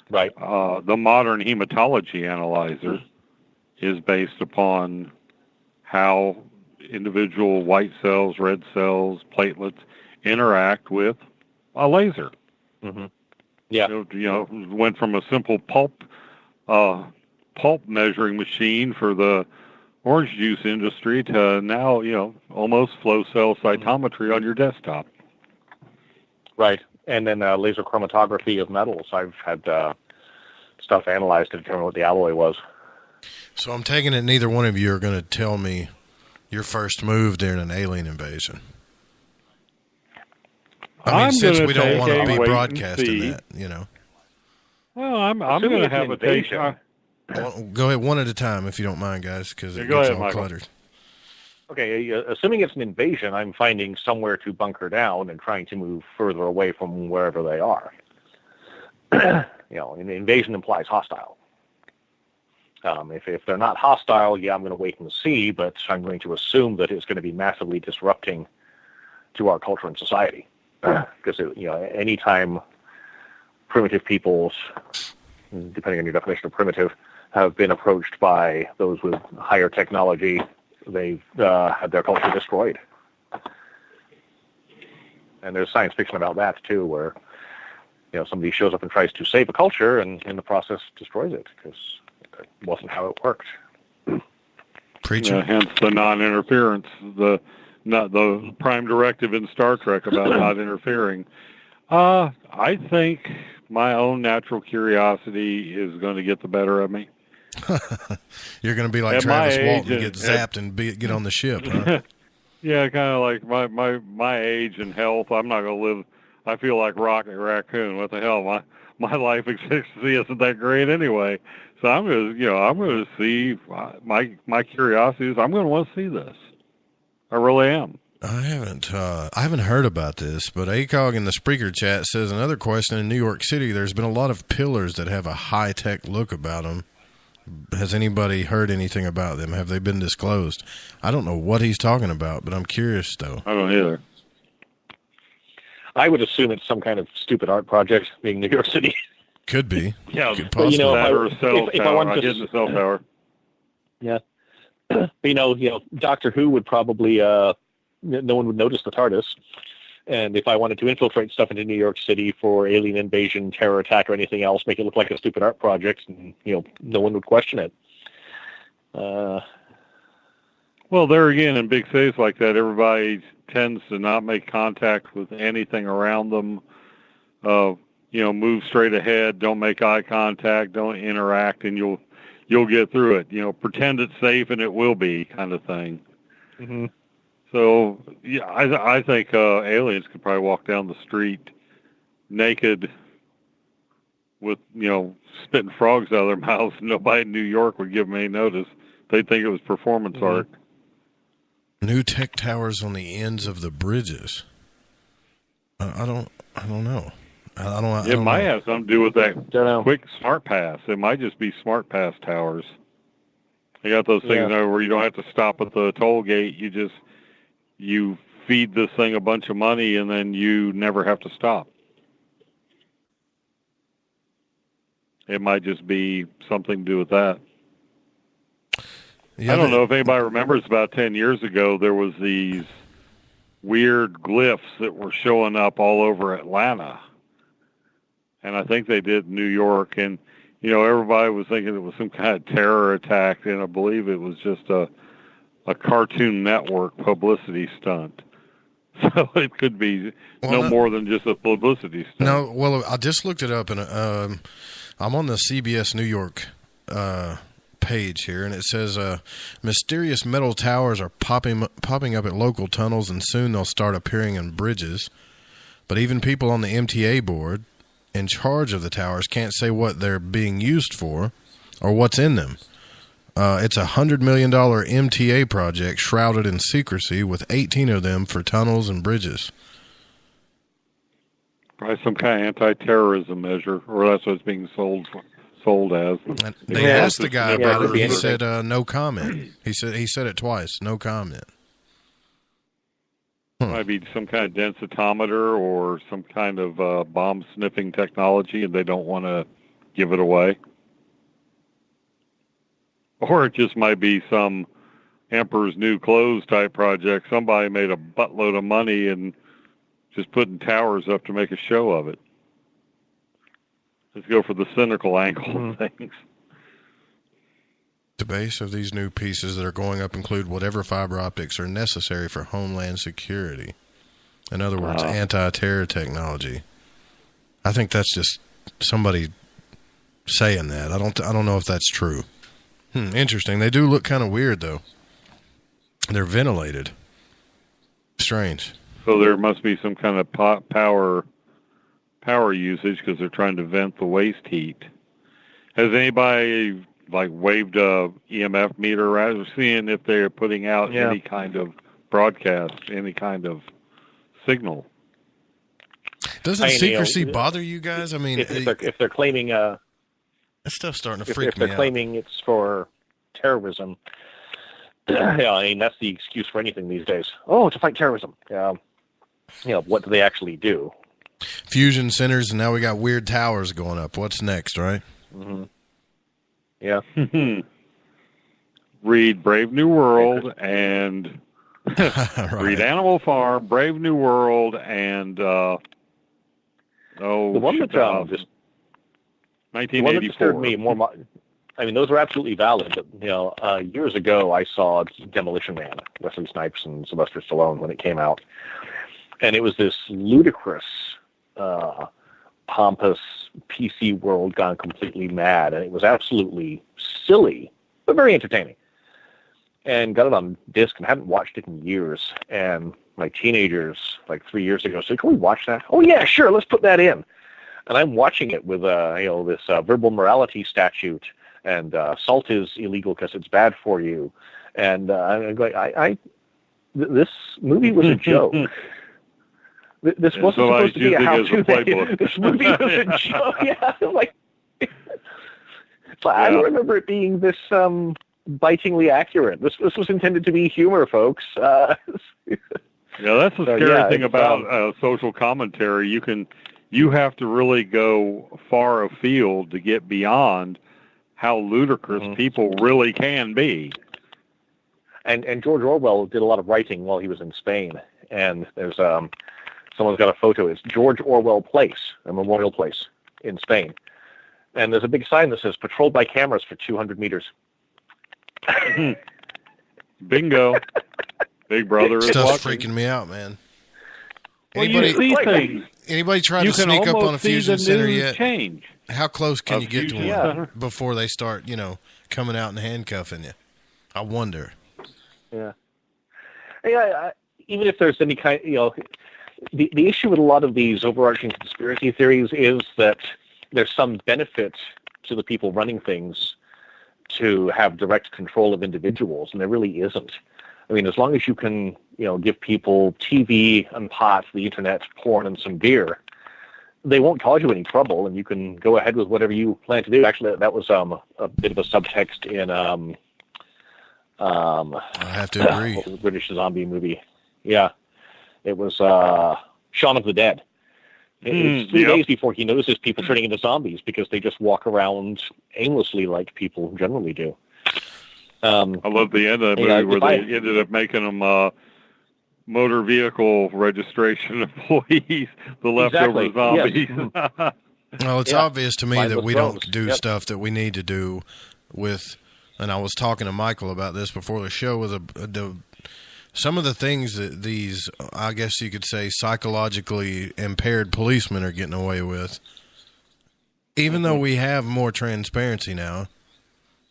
Right. The modern hematology analyzer is based upon how individual white cells, red cells, platelets interact with a laser. Mm-hmm. Yeah. Went from a simple pulp measuring machine for the orange juice industry to now, almost flow cell cytometry on your desktop. Right. And then laser chromatography of metals. I've had stuff analyzed to determine what the alloy was. So I'm taking it neither one of you are going to tell me your first move during an alien invasion. I mean, since we don't want to be broadcasting that, Well, I'm going to have a take. Go ahead, one at a time, if you don't mind, guys, because it gets all cluttered. Okay, assuming it's an invasion, I'm finding somewhere to bunker down and trying to move further away from wherever they are. An invasion implies hostile. If they're not hostile, I'm going to wait and see, but I'm going to assume that it's going to be massively disrupting to our culture and society. Because, anytime primitive peoples, depending on your definition of primitive, have been approached by those with higher technology, they've had their culture destroyed. And there's science fiction about that, too, where somebody shows up and tries to save a culture and in the process destroys it because it wasn't how it worked. Preacher. Hence the non-interference, the prime directive in Star Trek about not interfering. I think my own natural curiosity is going to get the better of me. You're going to be like at Travis Walton, get zapped and get on the ship, huh? Yeah, kind of like my age and health. I'm not going to live. I feel like Rocket Raccoon. What the hell? My life expectancy isn't that great anyway. So I'm going to see my curiosity is I'm going to want to see this. I really am. I haven't heard about this, but ACOG in the Spreaker chat says another question in New York City. There's been a lot of pillars that have a high tech look about them. Has anybody heard anything about them? Have they been disclosed? I don't know what he's talking about, but I'm curious though. I don't either. I would assume it's some kind of stupid art project, being New York City. Could be. Yeah, could possibly. If I wanted to get the cell tower. Yeah. Doctor Who would probably, no one would notice the TARDIS. And if I wanted to infiltrate stuff into New York City for alien invasion, terror attack, or anything else, make it look like a stupid art project, and, no one would question it. Well, there again, in big cities like that, everybody tends to not make contact with anything around them. Move straight ahead, don't make eye contact, don't interact, and you'll get through it. Pretend it's safe and it will be, kind of thing. Mm-hmm. So, yeah, I think aliens could probably walk down the street naked with, spitting frogs out of their mouths. Nobody in New York would give them any notice. They'd think it was performance art. New tech towers on the ends of the bridges. I don't know. It might have something to do with that quick smart pass. It might just be smart pass towers. They got those things where you don't have to stop at the toll gate. You feed this thing a bunch of money, and then you never have to stop. It might just be something to do with that. Yeah, I don't know if anybody remembers about 10 years ago, there was these weird glyphs that were showing up all over Atlanta. And I think they did New York. And, everybody was thinking it was some kind of terror attack, and I believe it was just a Cartoon Network publicity stunt. So it could be more than just a publicity stunt. No, well, I just looked it up, and I'm on the CBS New York page here, and it says mysterious metal towers are popping up at local tunnels, and soon they'll start appearing in bridges. But even people on the MTA board in charge of the towers can't say what they're being used for or what's in them. It's a $100 million MTA project shrouded in secrecy with 18 of them for tunnels and bridges. Probably some kind of anti-terrorism measure, or that's what it's being sold as. And they asked the guy about it. He said no comment. He said it twice. No comment. Might be some kind of densitometer or some kind of bomb sniffing technology, and they don't want to give it away. Or it just might be some Emperor's New Clothes type project. Somebody made a buttload of money and just putting towers up to make a show of it. Let's go for the cynical angle of things. The base of these new pieces that are going up include whatever fiber optics are necessary for homeland security. In other words, anti-terror technology. I think that's just somebody saying that. I don't know if that's true. Interesting. They do look kind of weird, though. They're ventilated. Strange. So there must be some kind of power usage because they're trying to vent the waste heat. Has anybody waved a EMF meter around, seeing if they're putting out any kind of broadcast, any kind of signal? Doesn't secrecy bother you guys? I mean, if they're claiming that stuff's starting to freak me out. If they're claiming it's for terrorism, I mean, that's the excuse for anything these days. Oh, to fight terrorism. What do they actually do? Fusion centers, and now we got weird towers going up. What's next, right? Mm-hmm. Yeah. Read Brave New World and read Animal Farm, Brave New World, and the one that just 1984. The one that disturbed me more. I mean, those are absolutely valid. But years ago, I saw Demolition Man, Wesley Snipes and Sylvester Stallone when it came out, and it was this ludicrous, pompous PC world gone completely mad, and it was absolutely silly, but very entertaining. And got it on disc and hadn't watched it in years. And my teenagers, 3 years ago, said, "Can we watch that?" "Oh yeah, sure, let's put that in." And I'm watching it with this verbal morality statute, and salt is illegal because it's bad for you. And I'm going, this movie was a joke. This wasn't supposed to be a how-to. This movie was a joke. Yeah, I don't remember it being this bitingly accurate. This was intended to be humor, folks. That's the scary thing about social commentary. You have to really go far afield to get beyond how ludicrous people really can be. And George Orwell did a lot of writing while he was in Spain. And there's someone's got a photo. It's George Orwell Place, a memorial place in Spain. And there's a big sign that says patrolled by cameras for 200 meters. Bingo. Big Brother is Stuff's freaking me out, man. Anybody try to sneak up on a fusion center yet? Change. How close can you get to one before they start, coming out and handcuffing you? I wonder. Yeah. Even if there's any kind, the issue with a lot of these overarching conspiracy theories is that there's some benefit to the people running things to have direct control of individuals, and there really isn't. I mean, as long as you can, give people TV and pot, the internet, porn, and some beer, they won't cause you any trouble, and you can go ahead with whatever you plan to do. Actually, that was a bit of a subtext in I have to agree. What was the British zombie movie? Yeah, it was Shaun of the Dead. It's 3 days before he notices people turning into zombies because they just walk around aimlessly like people generally do. I love the end of the movie where they ended up making them motor vehicle registration employees, the leftover zombies. Yes. Well, it's obvious to me that we don't do stuff that we need to do with, and I was talking to Michael about this before the show, with some of the things that these, I guess you could say, psychologically impaired policemen are getting away with. Even though we have more transparency now,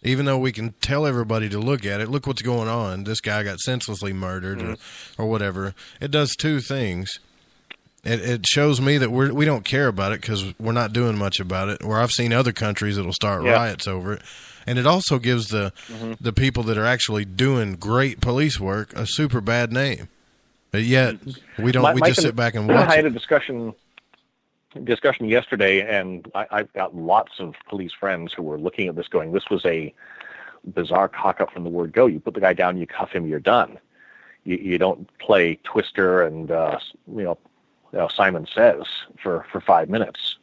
even though we can tell everybody to look at it, look what's going on, this guy got senselessly murdered or whatever, it does two things. It shows me that we don't care about it because we're not doing much about it. Where I've seen other countries that'll start riots over it, and it also gives the people that are actually doing great police work a super bad name. But yet we don't. We just sit back and watch. I had a discussion yesterday, and I've got lots of police friends who were looking at this, going, "This was a bizarre cock up from the word go. You put the guy down, you cuff him, you're done. You don't play Twister and Simon Says for 5 minutes."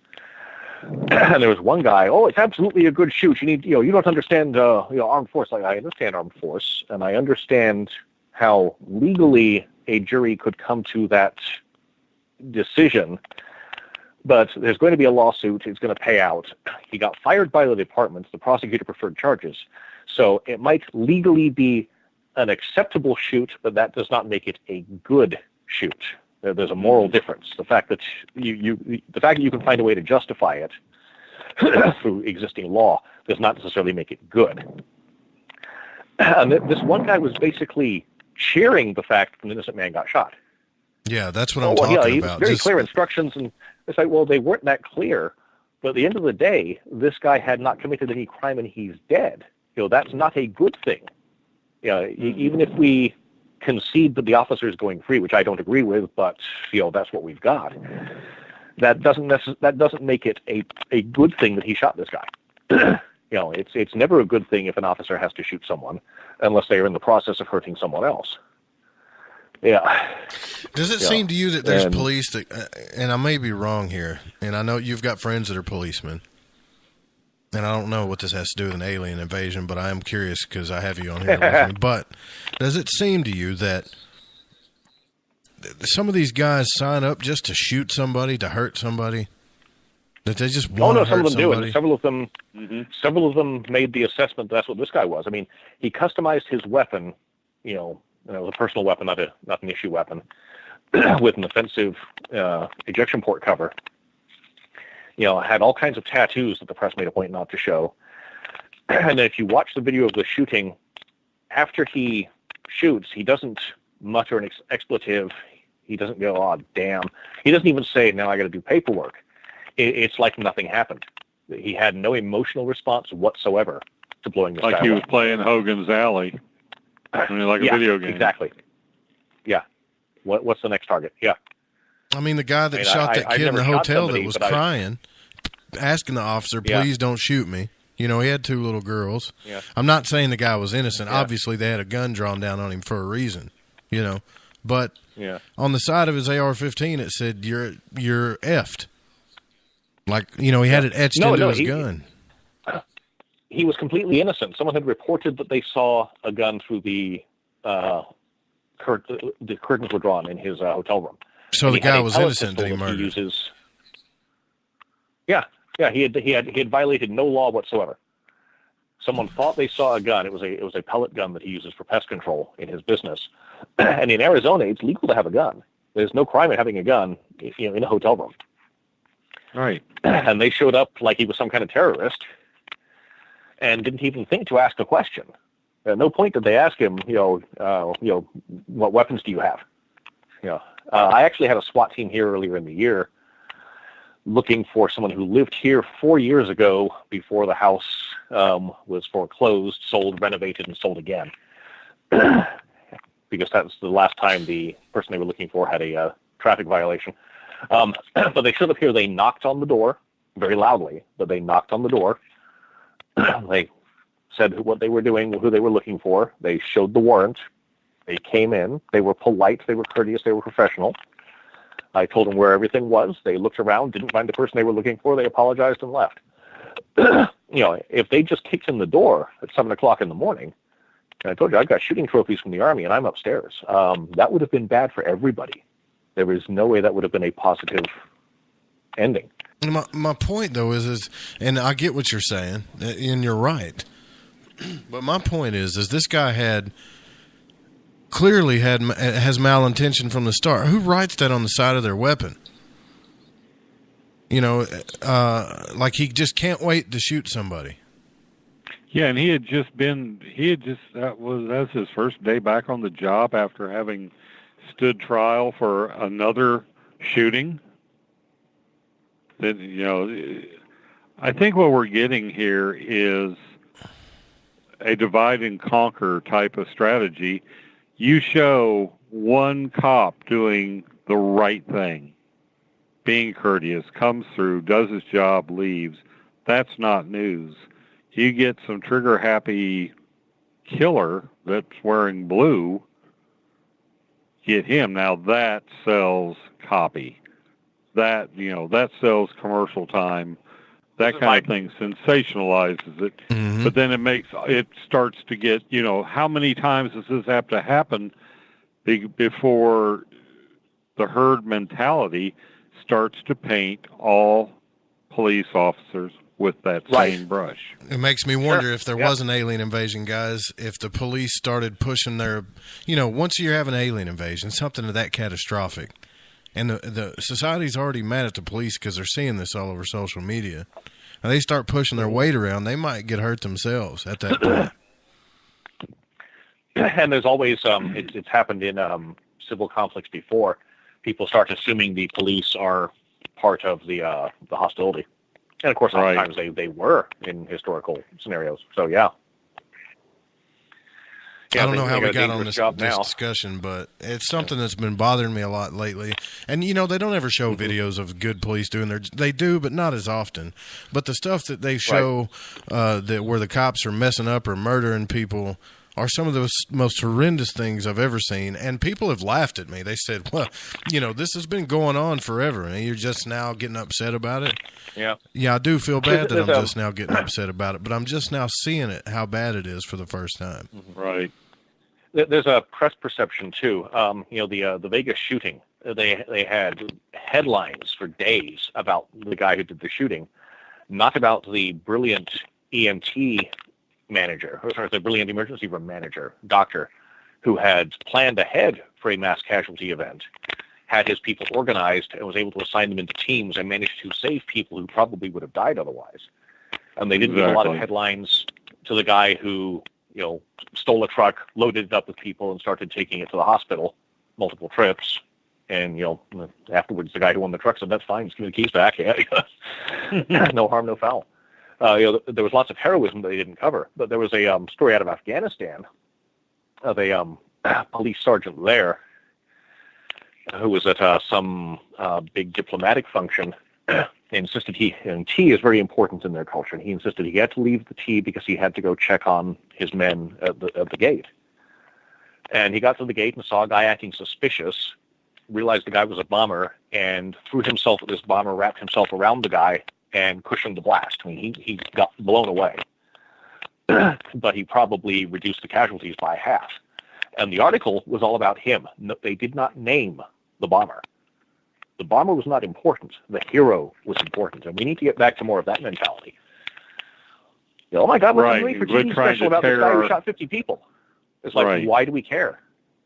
And there was one guy, it's absolutely a good shoot. You need, you don't understand, armed force. Like, I understand armed force, and I understand how legally a jury could come to that decision, but there's going to be a lawsuit. It's going to pay out. He got fired by the department. The prosecutor preferred charges. So it might legally be an acceptable shoot, but that does not make it a good shoot. There's a moral difference. The fact that you can find a way to justify it through existing law does not necessarily make it good. And this one guy was basically cheering the fact that an innocent man got shot. Yeah, that's what I'm talking about. Very clear instructions, and it's like, well, they weren't that clear. But at the end of the day, this guy had not committed any crime, and he's dead. That's not a good thing. Even if we concede that the officer is going free, which I don't agree with, but that's what we've got. That doesn't make it a good thing that he shot this guy. It's never a good thing if an officer has to shoot someone unless they are in the process of hurting someone else. Yeah. Does it seem to you that there's police that, and I may be wrong here, and I know you've got friends that are policemen, and I don't know what this has to do with an alien invasion, but I am curious because I have you on here with me. But does it seem to you that some of these guys sign up just to shoot somebody, to hurt somebody? That they just want to hurt somebody? Some of them do, and several of them made the assessment that's what this guy was. I mean, he customized his weapon, a personal weapon, not an issue weapon, with an offensive ejection port cover. Had all kinds of tattoos that the press made a point not to show. And if you watch the video of the shooting, after he shoots, he doesn't mutter an expletive. He doesn't go, "Oh, damn." He doesn't even say, "Now I got to do paperwork." It's like nothing happened. He had no emotional response whatsoever to blowing this guy away. Like he was playing Hogan's Alley. Like a video game. Exactly. Yeah. What's the next target? Yeah. I mean, the guy that shot that kid in the hotel that was crying, asking the officer, "Please don't shoot me." He had 2 little girls. Yeah. I'm not saying the guy was innocent. Yeah. Obviously, they had a gun drawn down on him for a reason, But on the side of his AR-15, it said, "You're effed." Like, he had it etched into his gun. He was completely innocent. Someone had reported that they saw a gun through the curtains were drawn in his hotel room. So the guy was innocent that he murdered. He had violated no law whatsoever. Someone thought they saw a gun. It was a pellet gun that he uses for pest control in his business. And in Arizona, it's legal to have a gun. There's no crime in having a gun, in a hotel room. Right. And they showed up like he was some kind of terrorist, and didn't even think to ask a question. At no point did they ask him, what weapons do you have? I actually had a SWAT team here earlier in the year looking for someone who lived here 4 years ago before the house was foreclosed, sold, renovated, and sold again. Because that's the last time the person they were looking for had a traffic violation. But they showed up here. They knocked on the door very loudly, but they knocked on the door. They said what they were doing, who they were looking for. They showed the warrant. They came in. They were polite. They were courteous. They were professional. I told them where everything was. They looked around, didn't find the person they were looking for. They apologized and left. If they just kicked in the door at 7 o'clock in the morning, and I told you I've got shooting trophies from the Army and I'm upstairs, that would have been bad for everybody. There was no way that would have been a positive ending. My point, though, is, and I get what you're saying, and you're right. But my point is this guy clearly has malintention from the start. Who writes that on the side of their weapon? Like he just can't wait to shoot somebody. Yeah, and that was his first day back on the job after having stood trial for another shooting. That, I think what we're getting here is a divide and conquer type of strategy. You show one cop doing the right thing, being courteous, comes through, does his job, leaves. That's not news. You get some trigger-happy killer that's wearing blue, get him. Now that sells copy. That sells commercial time. That kind of thing sensationalizes it. Mm-hmm. But then it starts to get, how many times does this have to happen before the herd mentality starts to paint all police officers with that same brush? It makes me wonder if there was an alien invasion, guys, if the police started pushing their, once you have an alien invasion, something that catastrophic, and the society's already mad at the police because they're seeing this all over social media, and they start pushing their weight around, they might get hurt themselves at that point. And there's always, it's happened in civil conflicts before. People start assuming the police are part of the hostility. And, of course, sometimes they were in historical scenarios. So, yeah. I don't know how we got on this discussion, but it's something that's been bothering me a lot lately. And, they don't ever show videos of good police doing they do, but not as often. But the stuff that they show that where the cops are messing up or murdering people are some of the most horrendous things I've ever seen. And people have laughed at me. They said, well, this has been going on forever, and you're just now getting upset about it. Yeah. Yeah, I do feel bad that I'm just now getting upset about it, but I'm just now seeing it, how bad it is for the first time. Right. There's a press perception, too. The Vegas shooting, they had headlines for days about the guy who did the shooting, not about the brilliant EMT manager, or the brilliant emergency room manager, doctor, who had planned ahead for a mass casualty event, had his people organized, and was able to assign them into teams and managed to save people who probably would have died otherwise. And they didn't give a lot of headlines to the guy who, stole a truck, loaded it up with people, and started taking it to the hospital, multiple trips. And, afterwards, the guy who won the truck said, "That's fine, just give me the keys back." Yeah. No harm, no foul. There was lots of heroism that they didn't cover, but there was a story out of Afghanistan of a police sergeant there who was at some big diplomatic function. Insisted and tea is very important in their culture, and he insisted he had to leave the tea because he had to go check on his men at the gate. And he got to the gate and saw a guy acting suspicious, realized the guy was a bomber, and threw himself at this bomber, wrapped himself around the guy, and cushioned the blast. I mean, he got blown away. But he probably reduced the casualties by half. And the article was all about him. No, they did not name the bomber. The bomber was not important. The hero was important. And we need to get back to more of that mentality. Oh, my God, what's the for TV special about this guy who shot 50 people? It's like, why do we care?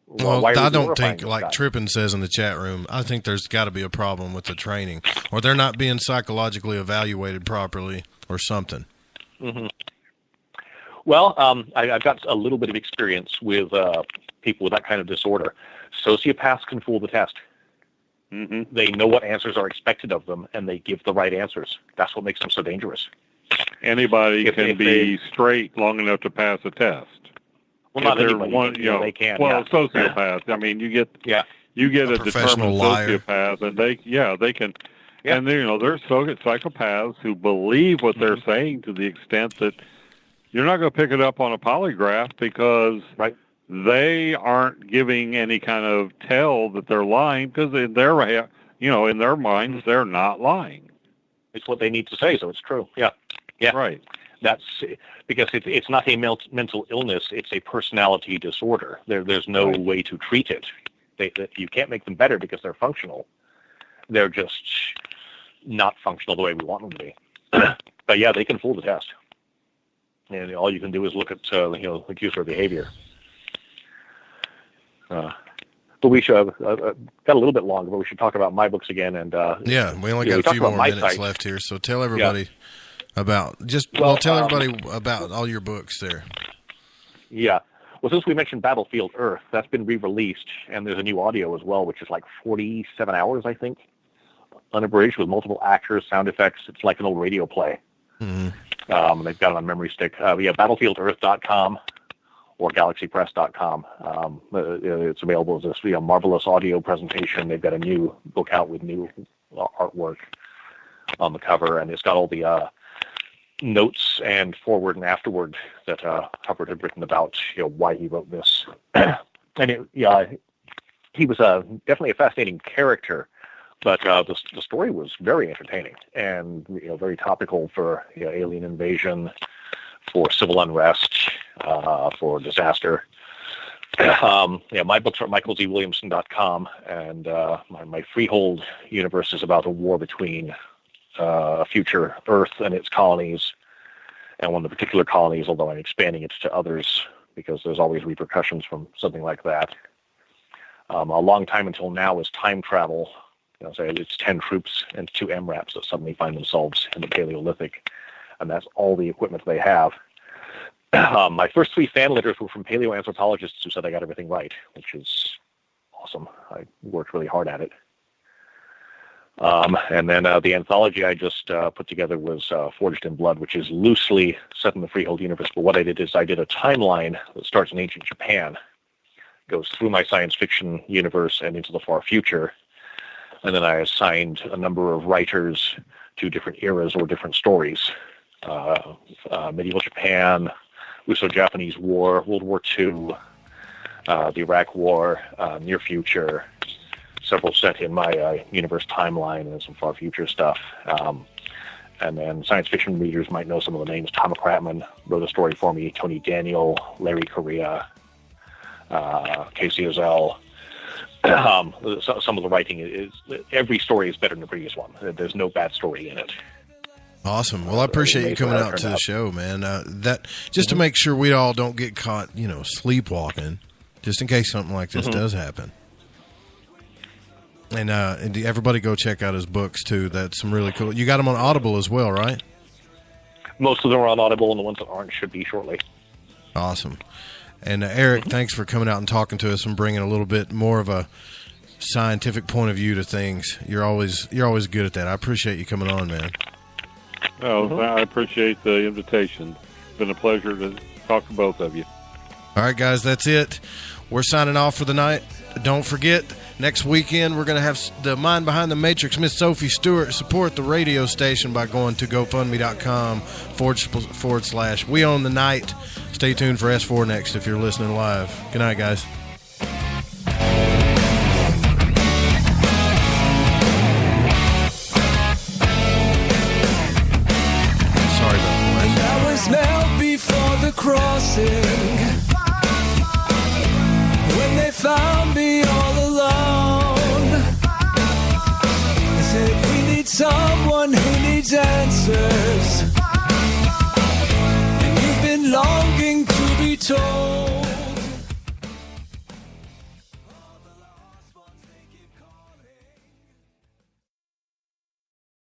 Well, I don't think, like Trippin says in the chat room, I think there's got to be a problem with the training, or they're not being psychologically evaluated properly or something. Mm-hmm. Well, I've got a little bit of experience with people with that kind of disorder. Sociopaths can fool the test. Mm-hmm. They know what answers are expected of them, and they give the right answers. That's what makes them so dangerous. Anybody can be straight long enough to pass a test. Well, not anybody. They can. Well, sociopaths. I mean, you get a determined sociopath, and they can. Yeah. And there's psychopaths who believe what they're saying to the extent that you're not going to pick it up on a polygraph because they aren't giving any kind of tell that they're lying, because in their minds they're not lying. It's what they need to say, so it's true. Yeah. Right. That's because it's not a mental illness; it's a personality disorder. There's no way to treat it. You can't make them better because they're functional. They're just not functional the way we want them to be. But yeah, they can fool the test, and all you can do is look at accuser behavior. But we should have got a little bit longer, but we should talk about my books again. And we only got a few more minutes left here, so tell everybody about tell everybody about all your books there. Yeah, Well, since we mentioned Battlefield Earth, that's been re-released, and there's a new audio as well, which is like 47 hours, I think, unabridged with multiple actors, sound effects. It's like an old radio play. Mm-hmm. They've got it on memory stick. BattlefieldEarth.com or GalaxyPress.com. It's available as this marvelous audio presentation. They've got a new book out with new artwork on the cover, and it's got all the notes and forward and afterward that Hubbard had written about why he wrote this. And he was definitely a fascinating character, but the story was very entertaining and very topical for alien invasion, for civil unrest, for disaster. My books are at michaelzwilliamson.com, and my Freehold universe is about a war between a future Earth and its colonies, and one of the particular colonies, although I'm expanding it to others because there's always repercussions from something like that. A long time until now is time travel. Say it's 10 troops and 2 MRAPs that suddenly find themselves in the Paleolithic, and that's all the equipment they have. My first 3 fan letters were from paleoanthropologists who said I got everything right, which is awesome. I worked really hard at it. And then the anthology I just put together was Forged in Blood, which is loosely set in the Freehold universe. But what I did is I did a timeline that starts in ancient Japan, goes through my science fiction universe and into the far future. And then I assigned a number of writers to different eras or different stories. Medieval Japan, Russo-Japanese War, World War II, the Iraq War, near future, several set in my universe timeline, and some far future stuff. And then science fiction readers might know some of the names. Tom Kratman wrote a story for me, Tony Daniel, Larry Correa, Casey Ozell. Some of the writing is, every story is better than the previous one. There's no bad story in it. Awesome. Well, I appreciate you coming out to the show, man. That just to make sure we all don't get caught, sleepwalking, just in case something like this does happen. And everybody go check out his books too. That's some really cool. You got them on Audible as well, right? Most of them are on Audible, and the ones that aren't should be shortly. Awesome. And Eric, thanks for coming out and talking to us and bringing a little bit more of a scientific point of view to things. You're always good at that. I appreciate you coming on, man. Oh, I appreciate the invitation. It's been a pleasure to talk to both of you. All right, guys, that's it. We're signing off for the night. Don't forget, next weekend we're going to have the mind behind the Matrix, Miss Sophie Stewart, support the radio station by going to GoFundMe.com// We Own the Night. Stay tuned for S4 next if you're listening live. Good night, guys. Sorry about that. And I was knelt before the crossing when they found me all alone. They said, we need someone who needs answers, and you've been longing to be told.